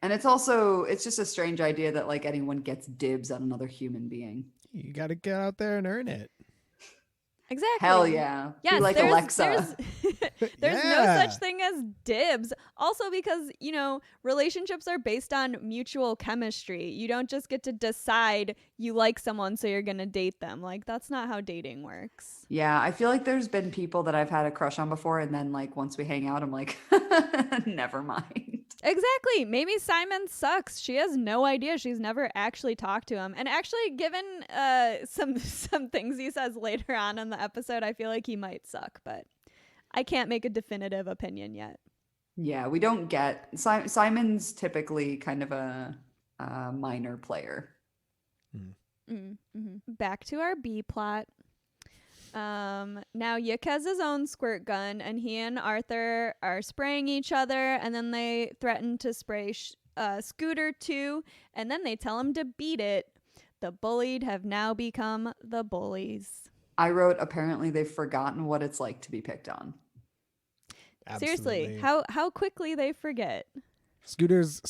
And it's just a strange idea that like anyone gets dibs on another human being. You got to get out there and earn it. Exactly. Hell yeah. Yes, Be like Alexa. There's no Yeah. such thing as dibs. Also because, you know, relationships are based on mutual chemistry. You don't just get to decide you like someone so you're going to date them. Like, that's not how dating works. Yeah, I feel like there's been people that I've had a crush on before, and then like once we hang out, I'm like, never mind. Exactly. Maybe Simon sucks. She has no idea. She's never actually talked to him. And actually, given some things he says later on in the episode, I feel like he might suck, but I can't make a definitive opinion yet. Yeah, we don't get Simon's typically kind of a minor player. Back to our B plot. Now Yick has his own squirt gun, and he and Arthur are spraying each other, and then they threaten to spray Scooter too, and then they tell him to beat it. The bullied have now become the bullies. I wrote, apparently they've forgotten what it's like to be picked on. Seriously, how quickly they forget. Scooter's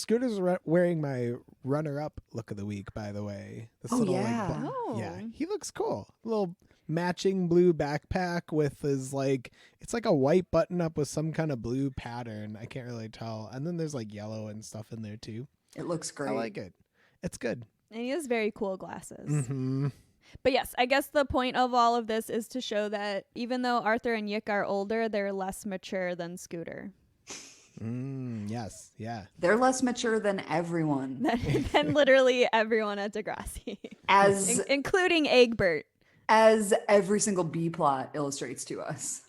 wearing my runner-up look of the week, by the way. This little, yeah. Yeah, he looks cool. Little matching blue backpack with his like, it's like a white button-up with some kind of blue pattern. I can't really tell. And then there's like yellow and stuff in there too. It looks great. I like it. It's good. And he has very cool glasses. Mm-hmm. But yes, I guess the point of all of this is to show that even though Arthur and Yick are older, they're less mature than Scooter. Yes, yeah. They're less mature than everyone. than literally everyone at Degrassi. Including Eggbert. As every single B plot illustrates to us.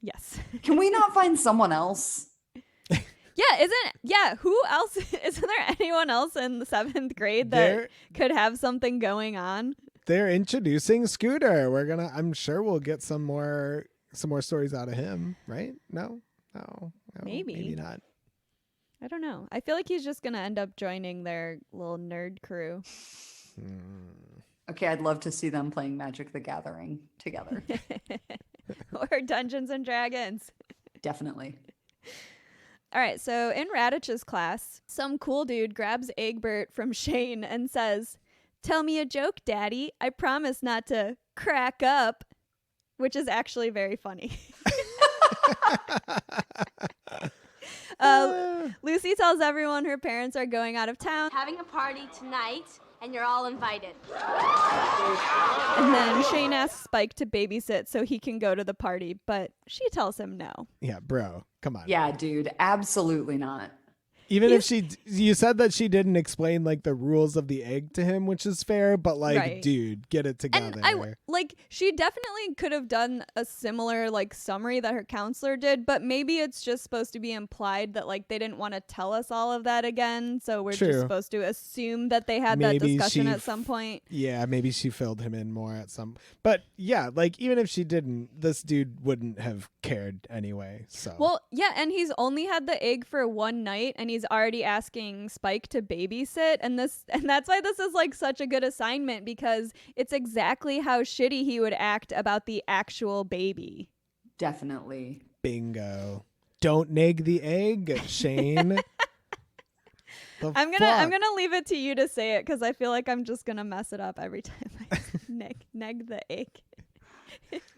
Yes. Can we not find someone else? Who else? Isn't there anyone else in the 7th grade that could have something going on? They're introducing Scooter. I'm sure we'll get some more stories out of him, right? No, maybe not. I don't know. I feel like he's just gonna end up joining their little nerd crew. Okay, I'd love to see them playing Magic the Gathering together. Or Dungeons and Dragons. Definitely. All right, so in Radich's class, some cool dude grabs Eggbert from Shane and says, "Tell me a joke, Daddy. I promise not to crack up," which is actually very funny. Lucy tells everyone her parents are going out of town. Having a party tonight, and you're all invited. And then Shane asks Spike to babysit so he can go to the party, but she tells him no. Yeah, bro, come on. Yeah, dude, absolutely not. Even if you said that she didn't explain like the rules of the egg to him, which is fair, but like, right. Dude, get it together. And she definitely could have done a similar like summary that her counselor did, but maybe it's just supposed to be implied that like they didn't want to tell us all of that again, so we're just supposed to assume that they had that discussion at some point. Yeah, maybe she filled him in more at some. But yeah, like even if she didn't, this dude wouldn't have cared anyway. So well, yeah, and he's only had the egg for one night, and he's already asking Spike to babysit, and that's why this is like such a good assignment, because it's exactly how shitty he would act about the actual baby. Definitely. Bingo. Don't nag the egg, Shane. I'm gonna leave it to you to say it, because I feel like I'm just gonna mess it up every time I neg the egg.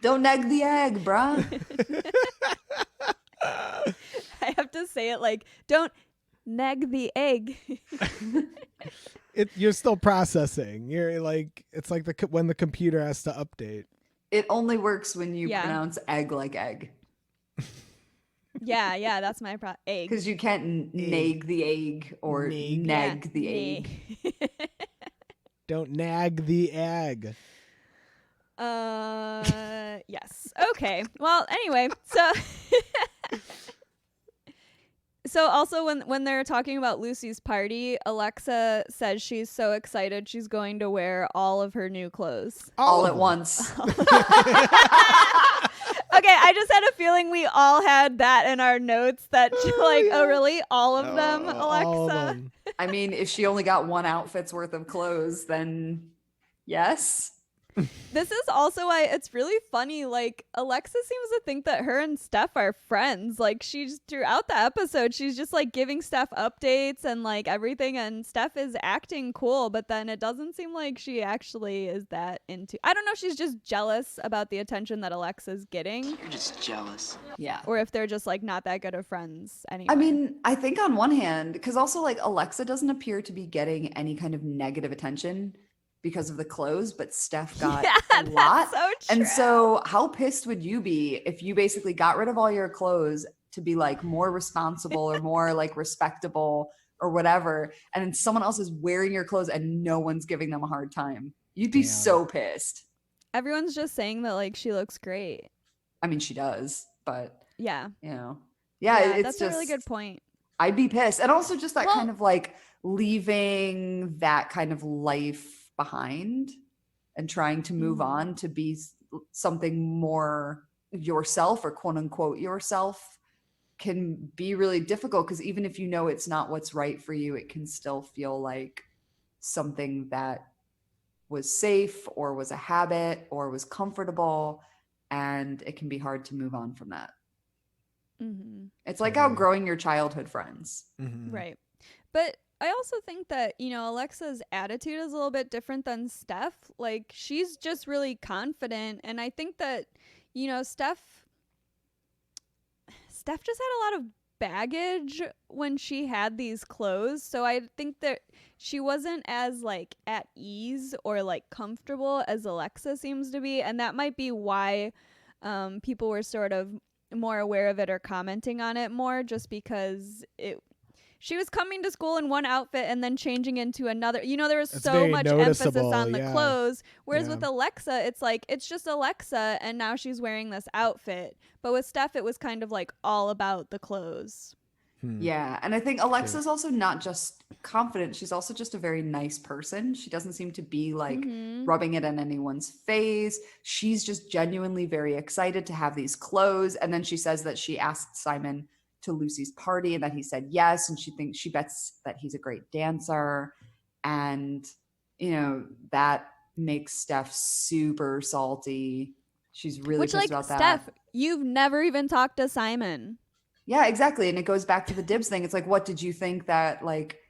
Don't neg the egg, bruh. I have to say it like, don't neg the egg. You're still processing. You're like, it's like when the computer has to update. It only works when you pronounce egg like egg. Yeah, that's my egg. Because you can't nag the egg or nag the egg. Don't nag the egg. Yes. Okay. Well, anyway, so also when they're talking about Lucy's party, Alexa says she's so excited she's going to wear all of her new clothes. All at once. Okay, I just had a feeling we all had that in our notes that like, oh really? All of them, Alexa? All of them. I mean, if she only got one outfit's worth of clothes, then yes. This is also why it's really funny. Like, Alexa seems to think that her and Steph are friends. Like, she's throughout the episode, she's just like giving Steph updates and like everything. And Steph is acting cool, but then it doesn't seem like she actually is that into. I don't know. She's just jealous about the attention that Alexa's getting. You're just jealous. Yeah. Or if they're just like not that good of friends anyway. I mean, I think on one hand, because also like Alexa doesn't appear to be getting any kind of negative attention because of the clothes, but Steph got a lot. So true. And so how pissed would you be if you basically got rid of all your clothes to be like more responsible or more like respectable or whatever, and then someone else is wearing your clothes and no one's giving them a hard time? You'd be so pissed. Everyone's just saying that like she looks great. I mean, she does, but Yeah. you know, it's that's just a really good point. I'd be pissed. And also just that kind of like leaving that kind of life behind and trying to move on to be something more yourself or quote unquote yourself can be really difficult, because even if you know it's not what's right for you, it can still feel like something that was safe or was a habit or was comfortable, and it can be hard to move on from that. Mm-hmm. It's like outgrowing your childhood friends. Mm-hmm. Right. But I also think that, you know, Alexa's attitude is a little bit different than Steph. Like, she's just really confident. And I think that, you know, Steph just had a lot of baggage when she had these clothes. So I think that she wasn't as, like, at ease or, like, comfortable as Alexa seems to be. And that might be why people were sort of more aware of it or commenting on it more, just because she was coming to school in one outfit and then changing into another. You know, there was so much emphasis on the clothes. Whereas with Alexa, it's like, it's just Alexa and now she's wearing this outfit. But with Steph, it was kind of like all about the clothes. Yeah. And I think Alexa's also not just confident. She's also just a very nice person. She doesn't seem to be like rubbing it in anyone's face. She's just genuinely very excited to have these clothes. And then she says that she asked Simon to Lucy's party and that he said yes, and she bets that he's a great dancer, and you know that makes Steph super salty. She's really pissed about that. Steph, you've never even talked to Simon. Yeah, exactly. And it goes back to the dibs thing. It's like, what did you think that like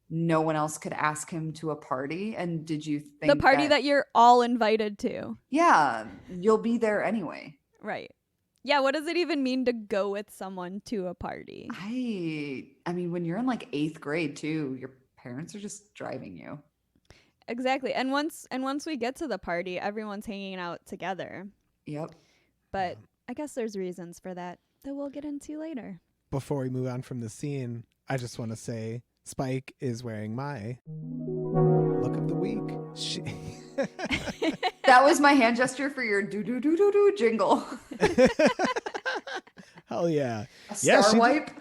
no one else could ask him to a party? And did you think the party that you're all invited to? Yeah, you'll be there anyway. Right. Yeah, what does it even mean to go with someone to a party? I mean, when you're in like 8th grade too, your parents are just driving you. Exactly. And once we get to the party, everyone's hanging out together. Yep. But I guess there's reasons for that we'll get into later. Before we move on from the scene, I just want to say Spike is wearing my look of the week. That was my hand gesture for your do jingle. Hell yeah. A star wipe.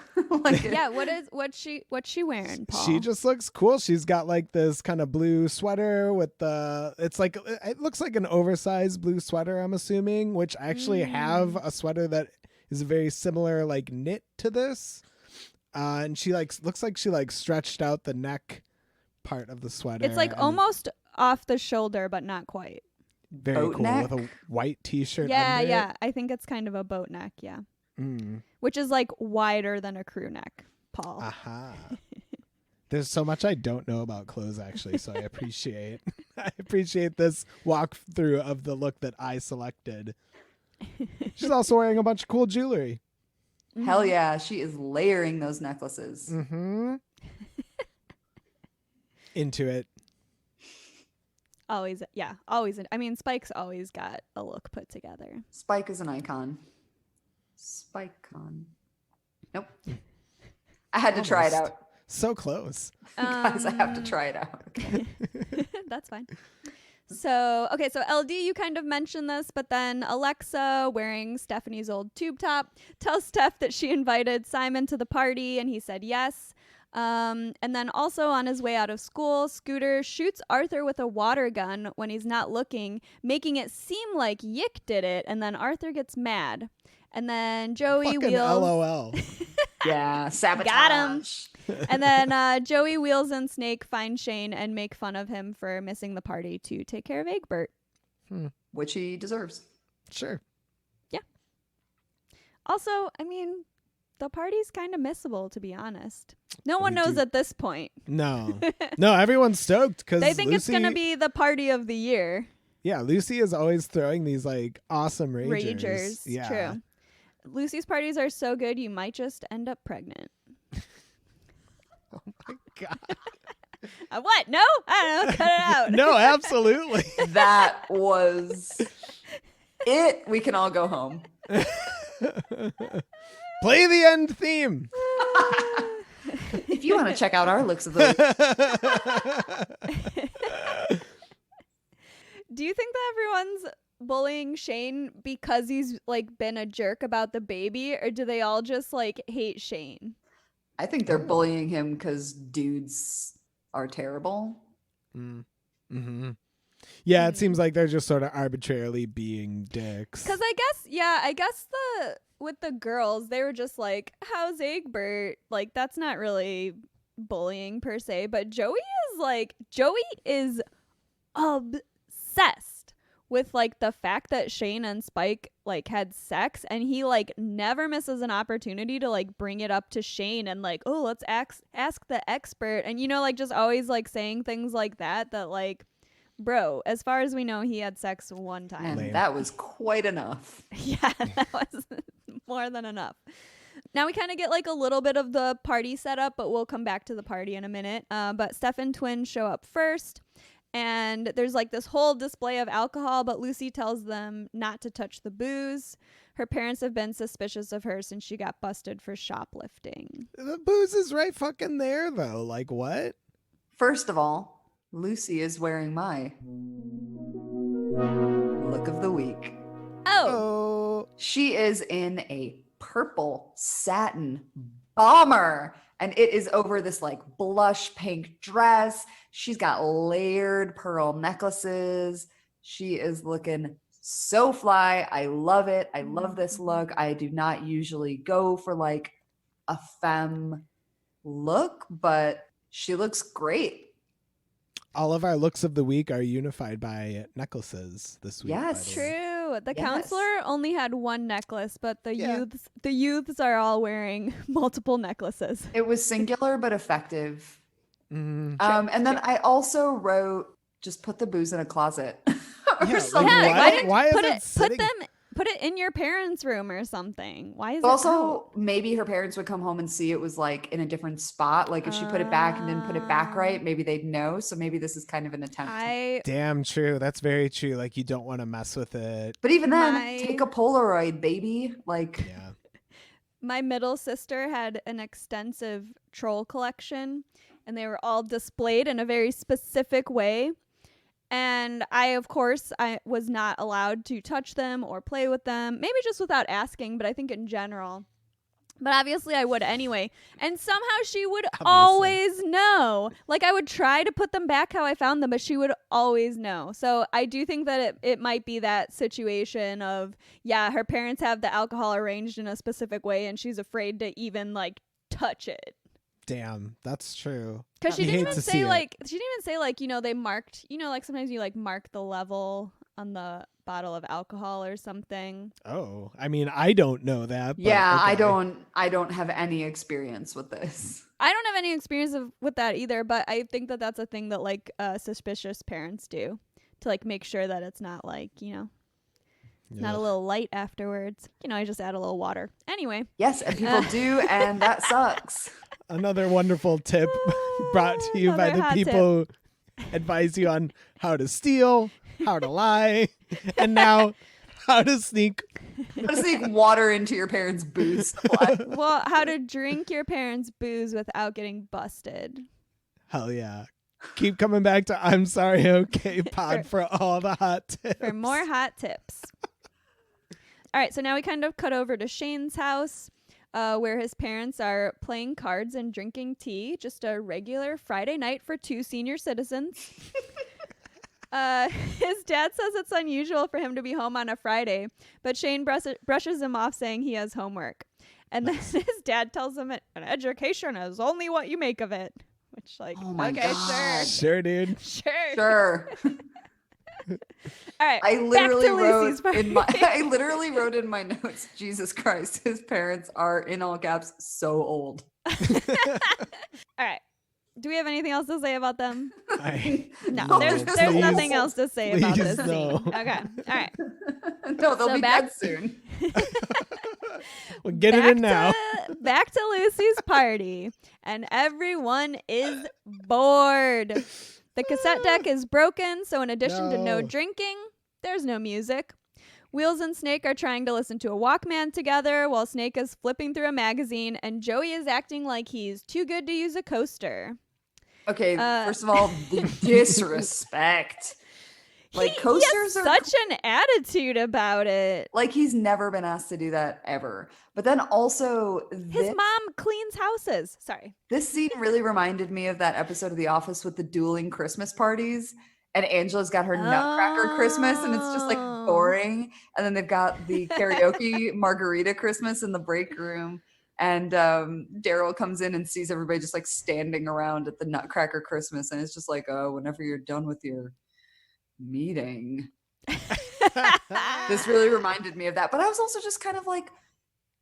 Yeah, what's she wearing, Paul? She just looks cool. She's got like this kind of blue sweater with it looks like an oversized blue sweater, I'm assuming, which I actually have a sweater that is very similar, like knit to this. And she looks like she stretched out the neck part of the sweater. It's like almost off the shoulder, but not quite. Very boat cool neck? with a white t-shirt. Yeah, under yeah. it. I think it's kind of a boat neck, yeah. Mm. Which is like wider than a crew neck, Paul. Aha. There's so much I don't know about clothes, actually, so I appreciate this walkthrough of the look that I selected. She's also wearing a bunch of cool jewelry. Hell yeah, she is layering those necklaces. Mm-hmm. Into it. Always, yeah, always. I mean, Spike's always got a look put together. Spike is an icon. Spike-con. Nope. I had to try it out. So close. Guys, I have to try it out. Okay. That's fine. So LD, you kind of mentioned this, but then Alexa, wearing Stephanie's old tube top, tells Steph that she invited Simon to the party, and he said yes. And then also on his way out of school, Scooter shoots Arthur with a water gun when he's not looking, making it seem like Yick did it, and then Arthur gets mad. And then Joey Fucking wheels... LOL. Yeah, sabotage. Got him. And then Joey, Wheels, and Snake find Shane and make fun of him for missing the party to take care of Eggbert. Which he deserves. Sure. Also, I mean, the party's kind of missable, to be honest. No one We knows do- at this point. No. No, everyone's stoked because They think it's going to be the party of the year. Yeah, Lucy is always throwing these like awesome ragers. Ragers. Yeah. True. Lucy's parties are so good, you might just end up pregnant. Oh my God. What? No? I don't know. Cut it out. No, absolutely. That was it. We can all go home. Play the end theme. If you want to check out our looks of the Do you think that everyone's bullying Shane because he's like been a jerk about the baby, or do they all just like hate Shane? I think they're bullying him because dudes are terrible. Mm-hmm. Yeah, it seems like they're just sort of arbitrarily being dicks. Because I guess with the girls, they were just like, how's Eggbert? Like, that's not really bullying per se, but Joey is obsessed with like the fact that Shane and Spike like had sex, and he like never misses an opportunity to like bring it up to Shane and like, oh, let's ask the expert, and like just always like saying things like that like, bro, as far as we know, he had sex one time. And Lame. that was quite enough. Yeah, that was more than enough. Now we kind of get like a little bit of the party set up, but we'll come back to the party in a minute. But Steph and Twin show up first, and there's like this whole display of alcohol, but Lucy tells them not to touch the booze. Her parents have been suspicious of her since she got busted for shoplifting. The booze is right fucking there, though. Like, what? First of all, Lucy is wearing my look of the week. Oh, She is in a purple satin bomber, and it is over this like blush pink dress. She's got layered pearl necklaces. She is looking so fly. I love it. I love this look. I do not usually go for like a femme look, but she looks great. All of our looks of the week are unified by necklaces this week. Yes. by the way. true. The Yes. counselor only had one necklace, but the Yeah. youths are all wearing multiple necklaces. It was singular but effective. Mhm. And then I also wrote, just put the booze in a closet. Or Yeah, something. like, Yeah, why didn't why is put it sitting- put it in your parents' room or something? Why is it Also, out? maybe her parents would come home and see it was like in a different spot. Like if she put it back and didn't put it back right, maybe they'd know. So maybe this is kind of an attempt. Damn true. That's very true. Like, you don't want to mess with it. But even then, My- take a Polaroid, baby. Like, Yeah. My middle sister had an extensive troll collection, and they were all displayed in a very specific way. And I was not allowed to touch them or play with them, maybe just without asking, but I think in general. But obviously I would anyway. And somehow she would always know. Like, I would try to put them back how I found them, but she would always know. So I do think that it might be that situation of, yeah, her parents have the alcohol arranged in a specific way, and she's afraid to even, like, touch it. Damn, that's true. Because she You didn't hate even to see say, it. like, they marked, like, sometimes you, like, mark the level on the bottle of alcohol or something. Oh, I mean, I don't know that. But yeah, I okay. don't have any experience with this. I don't have any experience with that either, but I think that that's a thing that, like, suspicious parents do to, like, make sure that it's not, like, not a Ugh. little light afterwards. I just add a little water. Anyway. Yes, and people do, and that sucks. Another wonderful tip brought to you by Another the hot people who advise you on how to steal, how to lie, and now how to sneak. How to sneak water into your parents' booze supply. Well, how to drink your parents' booze without getting busted. Hell yeah. Keep coming back to I'm Sorry Okay Pod for all the hot tips. For more hot tips. All right, so now we kind of cut over to Shane's house, where his parents are playing cards and drinking tea. Just a regular Friday night for two senior citizens. His dad says it's unusual for him to be home on a Friday, but Shane brushes him off, saying he has homework. And then his dad tells him an education is only what you make of it. Which, like, Oh my okay, God. Sure, dude. sure. Sure. All right. I literally Lucy's wrote in party. I literally wrote in my notes, Jesus Christ, his parents are, in all caps, so old. All right. Do we have anything else to say about them? No, there's please, nothing else to say about please, this no. scene. Okay. All right. No, they'll So be back- dead soon. Well, get it in now. Back to Lucy's party, and everyone is bored. The cassette deck is broken, so in addition to no No. drinking, there's no music. Wheels and Snake are trying to listen to a Walkman together while Snake is flipping through a magazine, and Joey is acting like he's too good to use a coaster. Okay, first of all, the disrespect. Like, He coasters has are such an attitude about it. like, he's never been asked to do that ever. But then also, His mom cleans houses. Sorry. this scene really reminded me of that episode of The Office with the dueling Christmas parties. And Angela's got her Nutcracker Christmas, and it's just like Oh. boring. And then they've got the karaoke margarita Christmas in the break room. And Daryl comes in and sees everybody just like standing around at the Nutcracker Christmas. And it's just like, oh, whenever you're done with your meeting. This really reminded me of that. But I was also just kind of like,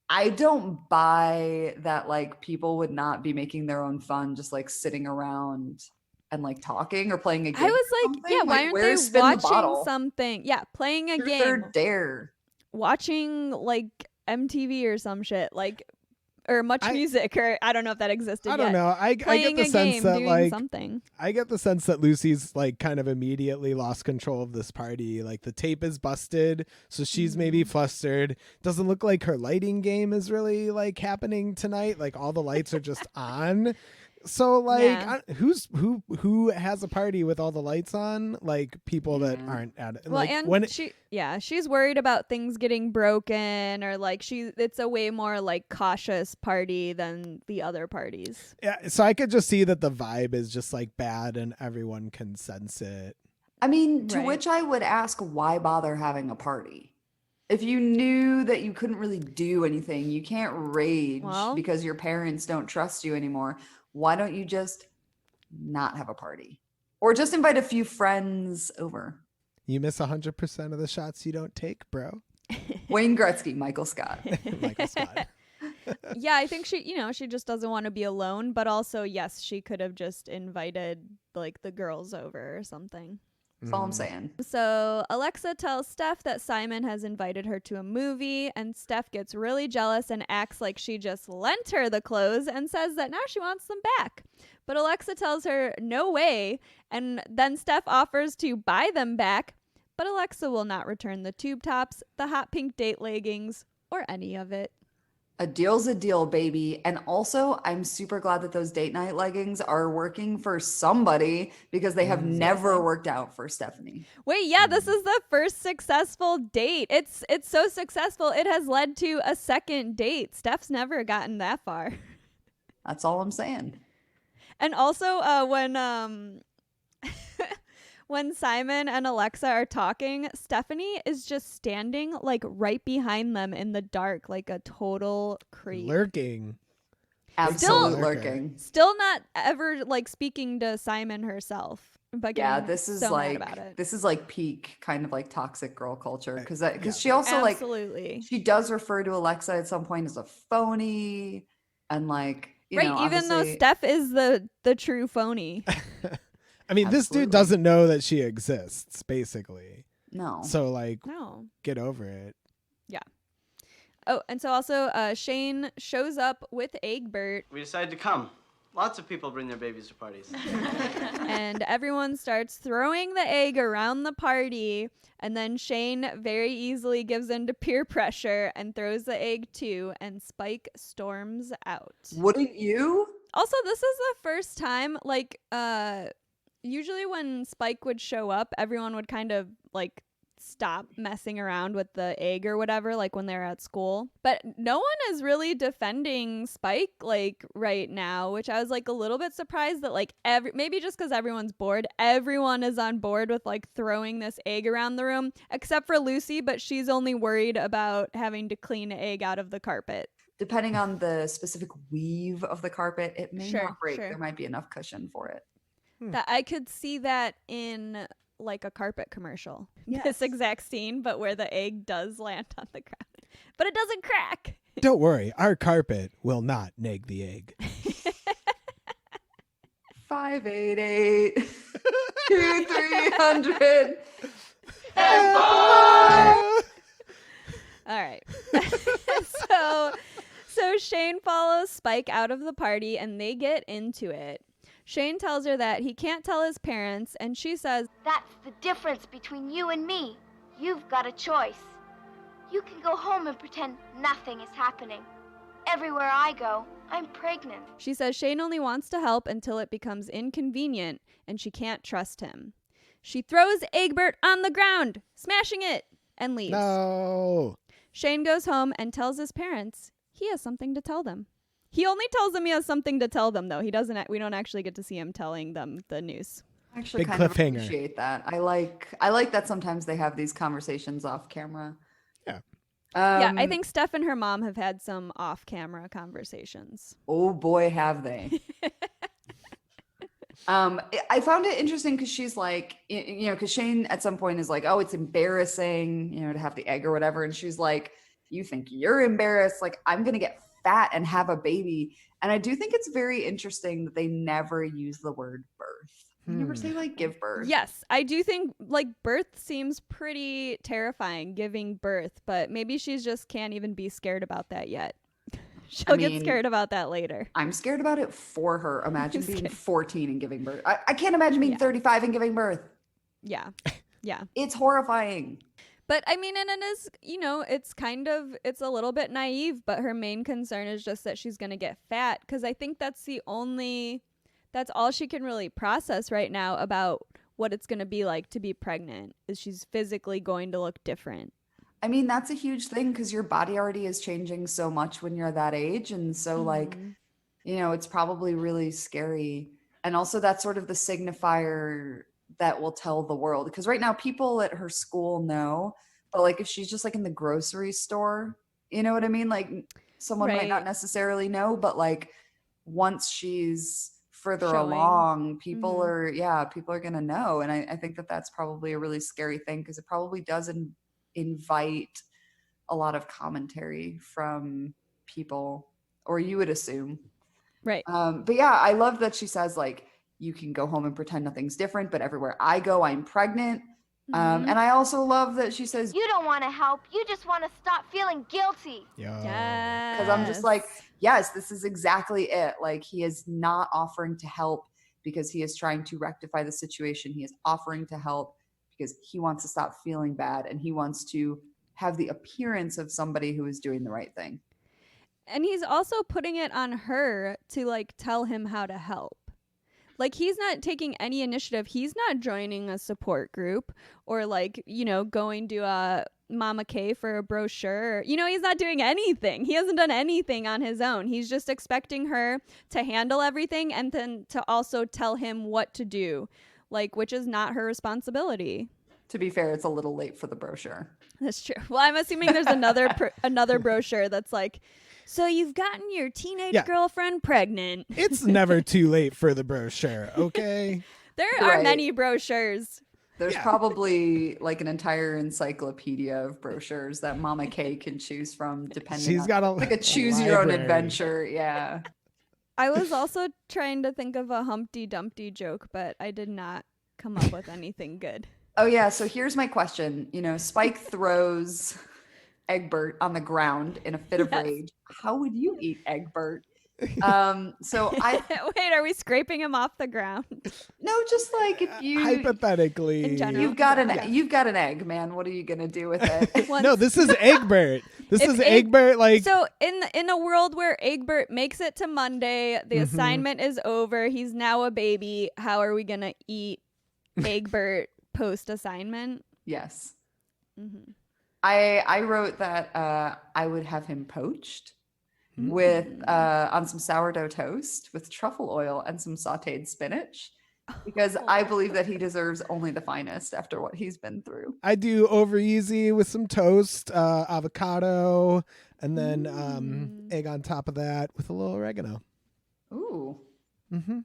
I don't buy that like people would not be making their own fun, just like sitting around and like talking or playing a game. I was or like, something. yeah, why aren't they where's Spin the watching Bottle? something? Yeah, playing a Truth game. or Dare. Watching like MTV or some shit, like, or Much I- Music, or I don't know if that existed I yet. don't know. I Playing get the a sense game, that doing like something. I get the sense that Lucy's like kind of immediately lost control of this party. Like the tape is busted, so she's maybe flustered. Doesn't look like her lighting game is really like happening tonight. Like all the lights are just on. So like Yeah. who has a party with all the lights on? Like people that Yeah. aren't at it. Well, Like and when she's worried about things getting broken, or like it's a way more like cautious party than the other parties. yeah, so I could just see that the vibe is just like bad and everyone can sense it. I mean, to Right. which I would ask, why bother having a party? If you knew that you couldn't really do anything, you can't rage Well- because your parents don't trust you anymore. Why don't you just not have a party? Or just invite a few friends over? You miss 100% of the shots you don't take, bro. Wayne Gretzky, Michael Scott. Michael Scott. Yeah, I think she just doesn't want to be alone, but also yes, she could have just invited like the girls over or something. That's all I'm saying. So Alexa tells Steph that Simon has invited her to a movie, and Steph gets really jealous and acts like she just lent her the clothes and says that now she wants them back. But Alexa tells her no way, and then Steph offers to buy them back, but Alexa will not return the tube tops, the hot pink date leggings, or any of it. A deal's a deal, baby. And also, I'm super glad that those date night leggings are working for somebody, because they have never worked out for Stephanie. Wait, yeah, this is the first successful date. It's so successful, it has led to a second date. Steph's never gotten that far. That's all I'm saying. And also, when Simon and Alexa are talking, Stephanie is just standing like right behind them in the dark, like a total creep. Lurking. Absolute Still- lurking. Still not ever like speaking to Simon herself. But Yeah, getting this is so like mad about it. this is like peak kind of like toxic girl culture, because Yeah. she also like Absolutely. she does refer to Alexa at some point as a phony, and like you Right, know, even though obviously- Steph is the true phony. I mean, this Absolutely. dude doesn't know that she exists, basically. no. So, like, No. get over it. Oh, and so also Shane shows up with Eggbert, We decided to come. Lots of people bring their babies to parties. and everyone starts throwing the egg around the party, and then Shane very easily gives in to peer pressure and throws the egg too, and Spike storms out. Wouldn't you? Also, this is the first time, like, usually when Spike would show up, everyone would kind of like stop messing around with the egg or whatever, like when they're at school. But no one is really defending Spike like right now, which I was like a little bit surprised that like maybe just because everyone's bored, everyone is on board with like throwing this egg around the room, except for Lucy, but she's only worried about having to clean an egg out of the carpet. depending on the specific weave of the carpet, it may Sure, not break. sure. There might be enough cushion for it. That I could see that in like a carpet commercial. Yes. This exact scene, but where the egg does land on the ground. But it doesn't crack. Don't worry, our carpet will not neg the egg. 588 2300. All right. So Shane follows Spike out of the party and they get into it. Shane tells her that he can't tell his parents, and she says, That's the difference between you and me. You've got a choice. You can go home and pretend nothing is happening. Everywhere I go, I'm pregnant. She says Shane only wants to help until it becomes inconvenient and she can't trust him. She throws Eggbert on the ground, smashing it, and leaves. No. Shane goes home and tells his parents he has something to tell them. He only tells them he has something to tell them, though. We don't actually get to see him telling them the news. I actually Big kind of cliffhanger. appreciate that. I like that sometimes they have these conversations off camera. Yeah. Yeah, I think Steph and her mom have had some off-camera conversations. Oh boy, have they. I found it interesting because she's like, because Shane at some point is like, oh, it's embarrassing, to have the egg or whatever. And she's like, you think you're embarrassed? Like, I'm going to get fat and have a baby. And I do think it's very interesting that they never use the word birth. They never say like give birth. Yes, I do think like birth seems pretty terrifying, giving birth, but maybe she just can't even be scared about that yet. She'll get scared about that later. I'm scared about it for her. Imagine being 14 and giving birth. I can't imagine being 35 and giving birth. Yeah. Yeah. It's horrifying. But I mean, and it is, it's a little bit naive, but her main concern is just that she's going to get fat. Because I think that's all she can really process right now about what it's going to be like to be pregnant, is she's physically going to look different. I mean, that's a huge thing because your body already is changing so much when you're that age. And so it's probably really scary. And also that's sort of the signifier that will tell the world. Because right now people at her school know, but like if she's just like in the grocery store, you know what I mean? Like someone might not necessarily know, but like once she's further along, people are going to know. And I think that that's probably a really scary thing because it probably doesn't invite a lot of commentary from people, or you would assume. Right. But yeah, I love that she says like, you can go home and pretend nothing's different, but everywhere I go, I'm pregnant. And I also love that she says, You don't want to help. You just want to stop feeling guilty. Yeah. Because I'm just like, yes, this is exactly it. Like he is not offering to help because he is trying to rectify the situation. He is offering to help because he wants to stop feeling bad and he wants to have the appearance of somebody who is doing the right thing. And he's also putting it on her to like tell him how to help. Like he's not taking any initiative. He's not joining a support group or like, going to a Mama K for a brochure. He's not doing anything. He hasn't done anything on his own. He's just expecting her to handle everything and then to also tell him what to do, like, which is not her responsibility. To be fair, it's a little late for the brochure. That's true. Well, I'm assuming there's another brochure that's like, so you've gotten your teenage girlfriend pregnant. It's never too late for the brochure, okay? There are many brochures. There's probably like an entire encyclopedia of brochures that Mama K can choose from, depending. She's got like a choose your own adventure. Yeah. I was also trying to think of a Humpty Dumpty joke, but I did not come up with anything good. Oh yeah. So here's my question. Spike throws Eggbert on the ground in a fit of rage. How would you eat Eggbert? So I wait, are we scraping him off the ground? No, just like if you hypothetically in general, you've got an egg, man. What are you gonna do with it? No, this is Eggbert. This is Eggbert. Like, so in a world where Eggbert makes it to Monday, the assignment is over. He's now a baby. How are we gonna eat Eggbert post assignment? Yes. I wrote that I would have him poached with on some sourdough toast with truffle oil and some sautéed spinach, because I believe that he deserves only the finest after what he's been through. I do over easy with some toast, avocado, and then egg on top of that with a little oregano. Ooh. Mm-hmm.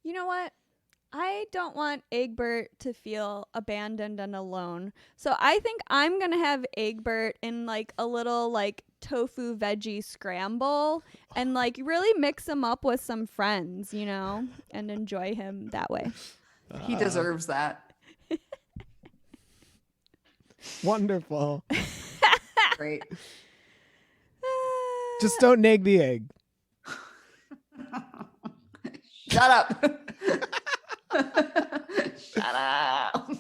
You know what? I don't want Eggbert to feel abandoned and alone. So I think I'm going to have Eggbert in like a little like tofu veggie scramble and like really mix him up with some friends, you know, and enjoy him that way. He deserves that. Wonderful. Great. Just don't nag the egg. Shut up. Shut up.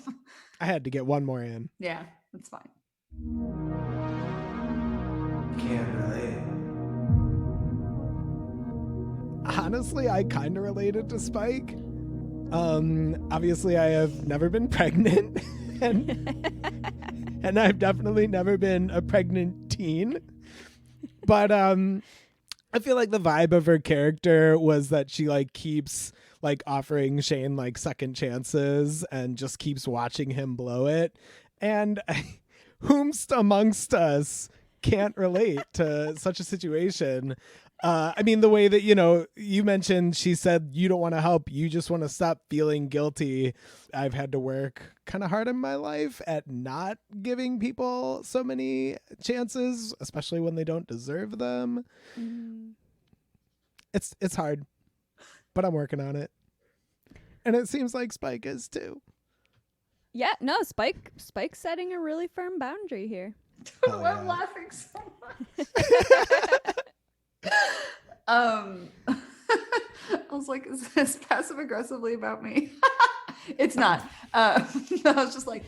I had to get one more in. Yeah, that's fine. Can't relate. Honestly, I kind of related to Spike. Obviously, I have never been pregnant, and I've definitely never been a pregnant teen. But I feel like the vibe of her character was that she like keeps like offering Shane like second chances and just keeps watching him blow it. And whomst amongst us can't relate to such a situation. I mean, the way that, you know, you mentioned, she said you don't want to help. You just want to stop feeling guilty. I've had to work kind of hard in my life at not giving people so many chances, especially when they don't deserve them. It's hard, but I'm working on it. And it seems like Spike is too. Yeah, no, Spike's setting a really firm boundary here. Oh, yeah. I'm laughing so much. I was like, is this passive aggressively about me? It's not. I was just like,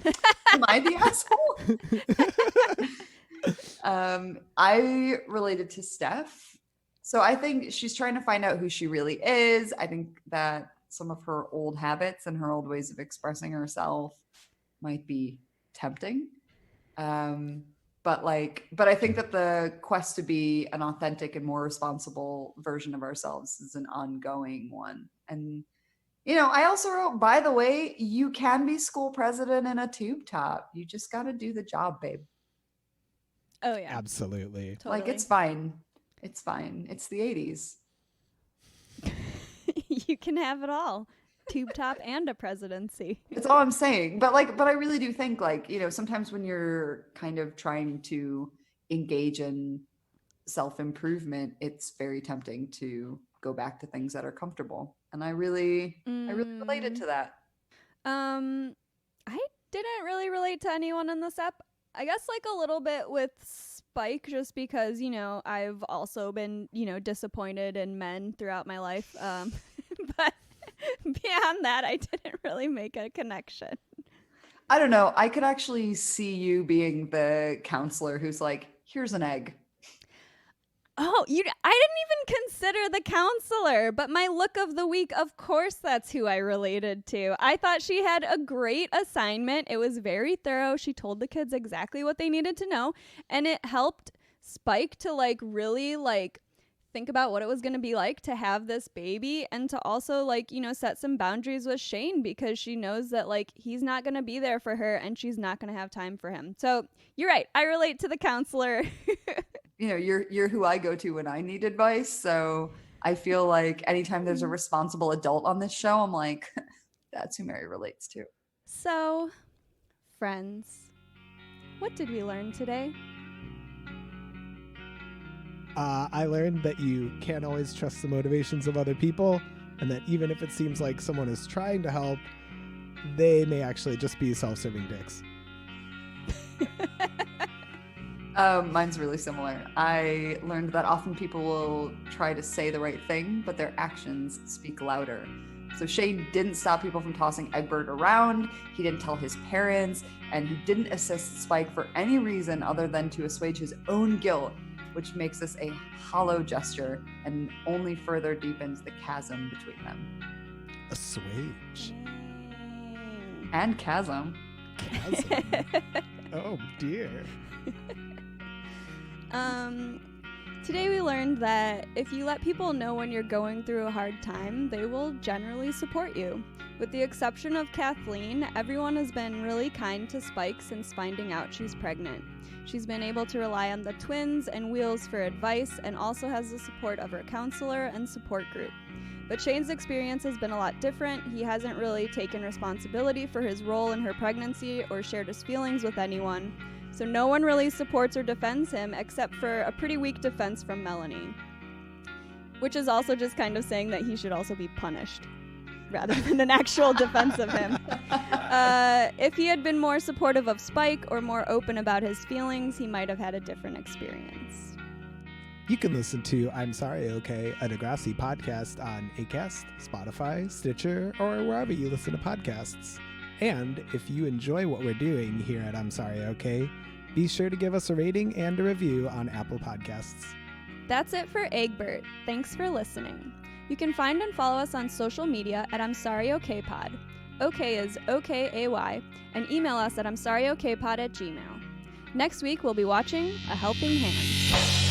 am I the asshole? I related to Steph. So I think she's trying to find out who she really is. I think that some of her old habits and her old ways of expressing herself might be tempting. But I think that the quest to be an authentic and more responsible version of ourselves is an ongoing one. And, you know, I also wrote, by the way, you can be school president in a tube top. You just got to do the job, babe. Oh, yeah. Absolutely. Totally. Like, it's fine. It's fine. It's the 80s. You can have it all. Tube top and a presidency. That's all I'm saying. But I really do think, like, you know, sometimes when you're kind of trying to engage in self-improvement, it's very tempting to go back to things that are comfortable. And I really related to that. I didn't really relate to anyone in this ep. I guess like a little bit with Spike, just because, you know, I've also been, you know, disappointed in men throughout my life. But beyond that, I didn't really make a connection. I don't know. I could actually see you being the counselor who's like, here's an egg. Oh, I didn't even consider the counselor, but my look of the week, of course, that's who I related to. I thought she had a great assignment. It was very thorough. She told the kids exactly what they needed to know, and it helped Spike to like really like think about what it was going to be like to have this baby, and to also like, you know, set some boundaries with Shane, because she knows that like he's not going to be there for her and she's not going to have time for him. So you're right. I relate to the counselor. You know, you're who I go to when I need advice. So I feel like anytime there's a responsible adult on this show, I'm like, that's who Mary relates to. So, friends, what did we learn today? I learned that you can't always trust the motivations of other people, and that even if it seems like someone is trying to help, they may actually just be self-serving dicks. Mine's really similar. I learned that often people will try to say the right thing, but their actions speak louder. So Shane didn't stop people from tossing Eggbert around, he didn't tell his parents, and he didn't assist Spike for any reason other than to assuage his own guilt, which makes this a hollow gesture and only further deepens the chasm between them. Assuage. And chasm. Chasm. Oh dear. Today we learned that if you let people know when you're going through a hard time, they will generally support you. With the exception of Kathleen, everyone has been really kind to Spike since finding out she's pregnant. She's been able to rely on the twins and Wheels for advice, and also has the support of her counselor and support group. But Shane's experience has been a lot different. He hasn't really taken responsibility for his role in her pregnancy or shared his feelings with anyone. So no one really supports or defends him except for a pretty weak defense from Melanie. Which is also just kind of saying that he should also be punished rather than an actual defense of him. If he had been more supportive of Spike or more open about his feelings, he might have had a different experience. You can listen to I'm Sorry, Okay, a Degrassi podcast on Acast, Spotify, Stitcher, or wherever you listen to podcasts. And if you enjoy what we're doing here at I'm Sorry, Okay, be sure to give us a rating and a review on Apple Podcasts. That's it for Eggbert. Thanks for listening. You can find and follow us on social media at I'm Sorry, Okay Pod. OK is OKAY, and email us at I'mSorryOkayPod@gmail.com. Next week, we'll be watching A Helping Hand.